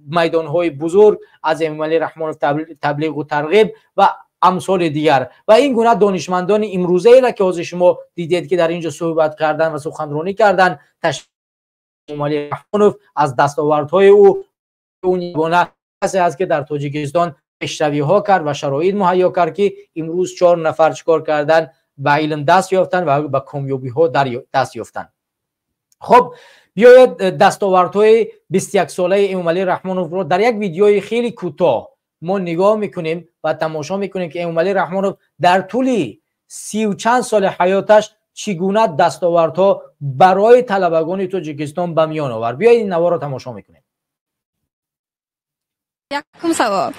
میدانهای بزرگ از امامعلی رحمانوف تبلیغ و ترغیب و امثال دیگر. و این گونه دانشمندان امروزه را که از شما دیدید که در اینجا صحبت کردن و سخنرانی کردن، امامعلی رحمانوف از دستاوردهای او اون گونه کسی است که در تاجیکستان پیشروی ها کرد و شرایط مهیا کرد که امروز 4 نفر چیکار کردن، به علم دست یافتن و به کامیابی ها دست یافتن. خب بیاید دستاوردهای 21 ساله امامعلی رحمانوف رو در یک ویدیوی خیلی کوتاه ما نگاه میکنیم و تماشا میکنیم که امامعلی رحمانوف در طول 30 و چند سال حیاتش چگونه دستاوردها برای طلبگان تاجیکستان به میان آورد. بیایید این نوار رو تماشا میکنیم. یکم سوال: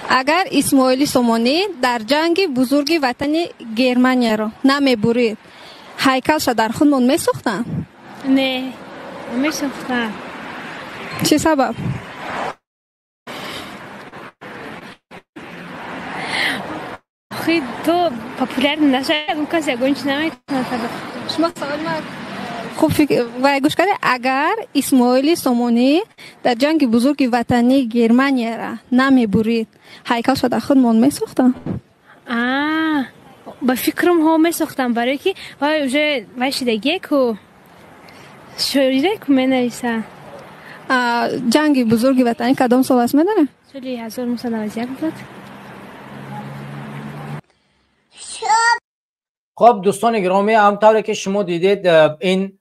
اگر اسماعیل سامانی در جنگ بزرگ وطن گرمانیا را نمیبرید، هیکلش در خودمان میساختن؟ نه، نمیساختن. چه سبب؟ خیلی تو پاپولار نشه، اون کسی گونج نمیتونه. شما سوال ما خوب و گوش کنید. اگر اسماعیل سامانی در جنگ بزرگ وطنی گرمانیا را نمیبرید، هیکلش در خودمان میساختن؟ با فکرم ها میساختم، برای که وای شدگی که شوریده که می نویسن. جنگ بزرگ وطنی کدام سال است میدونه؟ سالی 1991 بود. خب دوستان گرامی، همونطور که شما دیدید این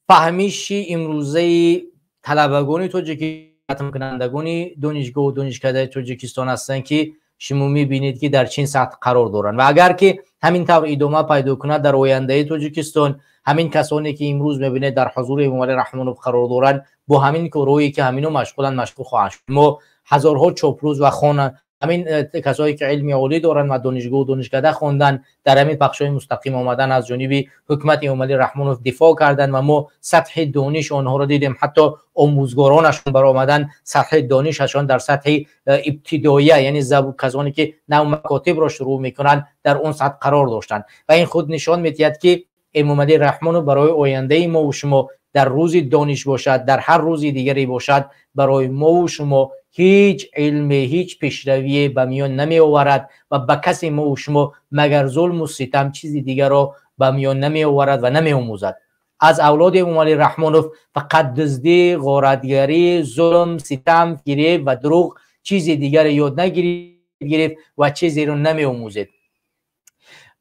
فهمیش امروزه طلبگان تاجیکستان، کنندگان دانشگاه و دانشکده تاجیکستان هستند که شما میبینید که در چین سطح قرار دارن و اگر که همین طور ادامه پیدا کنه در آینده تاجیکستان همین کسانی که امروز میبینید در حضور امام رحمانوف قرار دارن با همین کارهایی که همینو مشغول خواهند شد. ما هزارها چاپلوز و خانه همین کسایی که علم عالی دارن و دانشگاه و دانشکده خوندن در همین بخشای مستقیم آمدن از جانب حکومت امام رحمانوف دفاع کردن و ما سطح دانش آنها رو دیدیم، حتی آموزگارانشون برآمدن سطح دانششون در سطح ابتدایی، یعنی کسانی که نو مکاتب رو شروع میکنن در اون سطح قرار داشتن و این خود نشان میدهد که امام رحمانوف برای آینده ما و شما در روز دانش باشد، در هر روزی دیگری باشد، برای ما و شما هیچ علم، هیچ پیشروی به میان نمی آورد و به کسی ما و شما مگر ظلم و ستم چیزی دیگر را به میان نمی آورد و نمی آموزد. از اولاد امام رحمانوف فقط دزدی، غارتگری، ظلم، ستم، فریب و دروغ، چیزی دیگر یاد نگرفت و چیزی را نمی آموزد.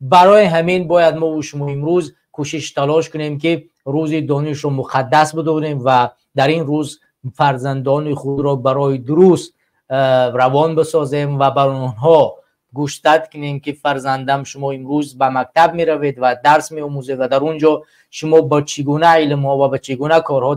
برای همین باید ما و شما امروز کوشش تلاش کنیم که روز دانش رو مقدس بدونیم و در این روز فرزندان خود را برای درست روان بسازیم و بر آنها گوشزد کنیم که فرزندم شما امروز به مکتب می روید و درس می آموزید و در اونجا شما با چگونه علم ها و با چگونه کارها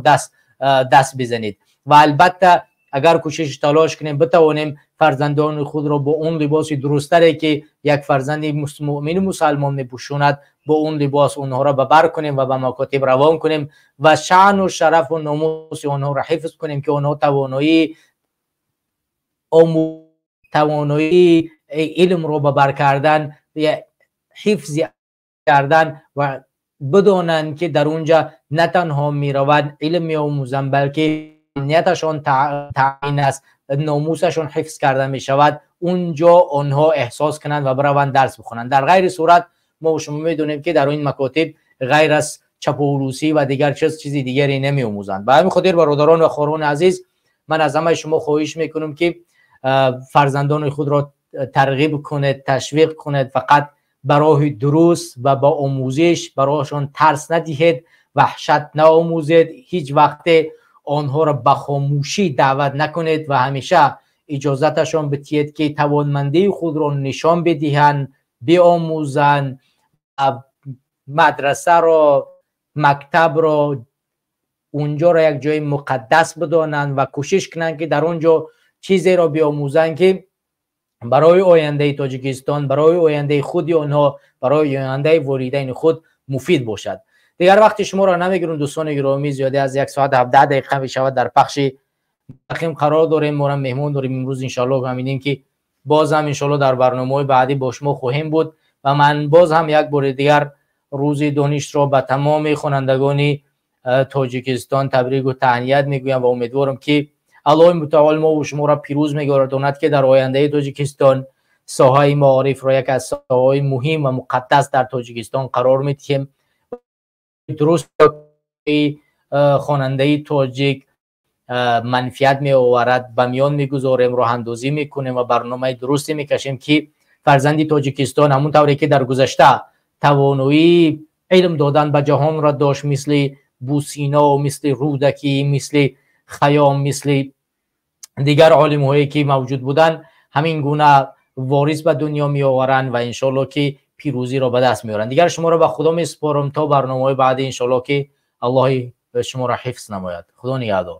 دست بزنید و البته اگر کوشش تلاش کنیم بتوانیم فرزندان خود را با اون لباس درستری که یک فرزند مؤمن مسلمان میپوشاند با اون لباس اونها را ببر کنیم و به مکاتب روان کنیم و شأن و شرف و ناموس آنها را حفظ کنیم که آنها توانایی علم را ببر کردن یا حفظ کردن و بدانند که در اونجا نه تنها میروند علم میآموزند بلکه نیتشان تعیین است، ناموسشون حفظ کرده می شود، اونجا آنها احساس کنند و بروند درس بخونند. در غیر صورت ما و شما میدونیم که در این مکاتب غیر از چپاولوسی و دیگر چیزی دیگری نمی آموزند. به همین خاطر برادران و خواهران عزیز من از همه شما خواهش میکنم که فرزندان خود را ترغیب کنید، تشویق کنید، فقط برای درست و با آموزش برایشان ترس ندهید، وحشت نآموزید، هیچ وقت آنها را به خاموشی دعوت نکنید و همیشه اجازتشان بدهید که توانمندی خود را نشان بدهند، بیاموزند، مدرسه را، مکتب را، اونجا را یک جای مقدس بدانند و کوشش کنند که در اونجا چیزی را بیاموزند که برای آینده تاجیکستان، برای آینده خود آنها، برای آینده والدین خود مفید باشد. دیگر وقت شما را نمیگیرم دوستان گرامی، زیاده از 1 ساعت 17 دقیقه می شود در پخش مستقیم قرار داریم. ما را مهمون داریم امروز انشالله، همینیم که باز هم انشالله در برنامه بعدی با شما خواهیم بود و من باز هم یک بار دیگر روز دانش را به تمام خوانندگان تاجیکستان تبریک و تهنیت میگویم و امیدوارم که الله متعال ما و شما را پیروز میگرداند که در آینده تاجیکستان ساحه معارف را یک از ساحه‌های مهم و مقدس در تاجیکستان قرار میدیم. درست خواننده تاجیک منفعت می آورد به میان میگذاریم، راه اندازی میکنیم و برنامه درستی میکشیم که فرزندی تاجیکستان همون طوری که در گذشته توانایی علم دادن به جهان را داشت، مثل بوسینا، مثل رودکی، مثل خیام، مثل دیگر عالم هایی که موجود بودن، همین گونه وارث به دنیا می آورند و انشالله که پیروزی را به دست میارن. دیگر شما را به خدا میسپارم تا برنامه‌های بعدی انشالله که الله شما را حفظ نماید. خدا نگهدار.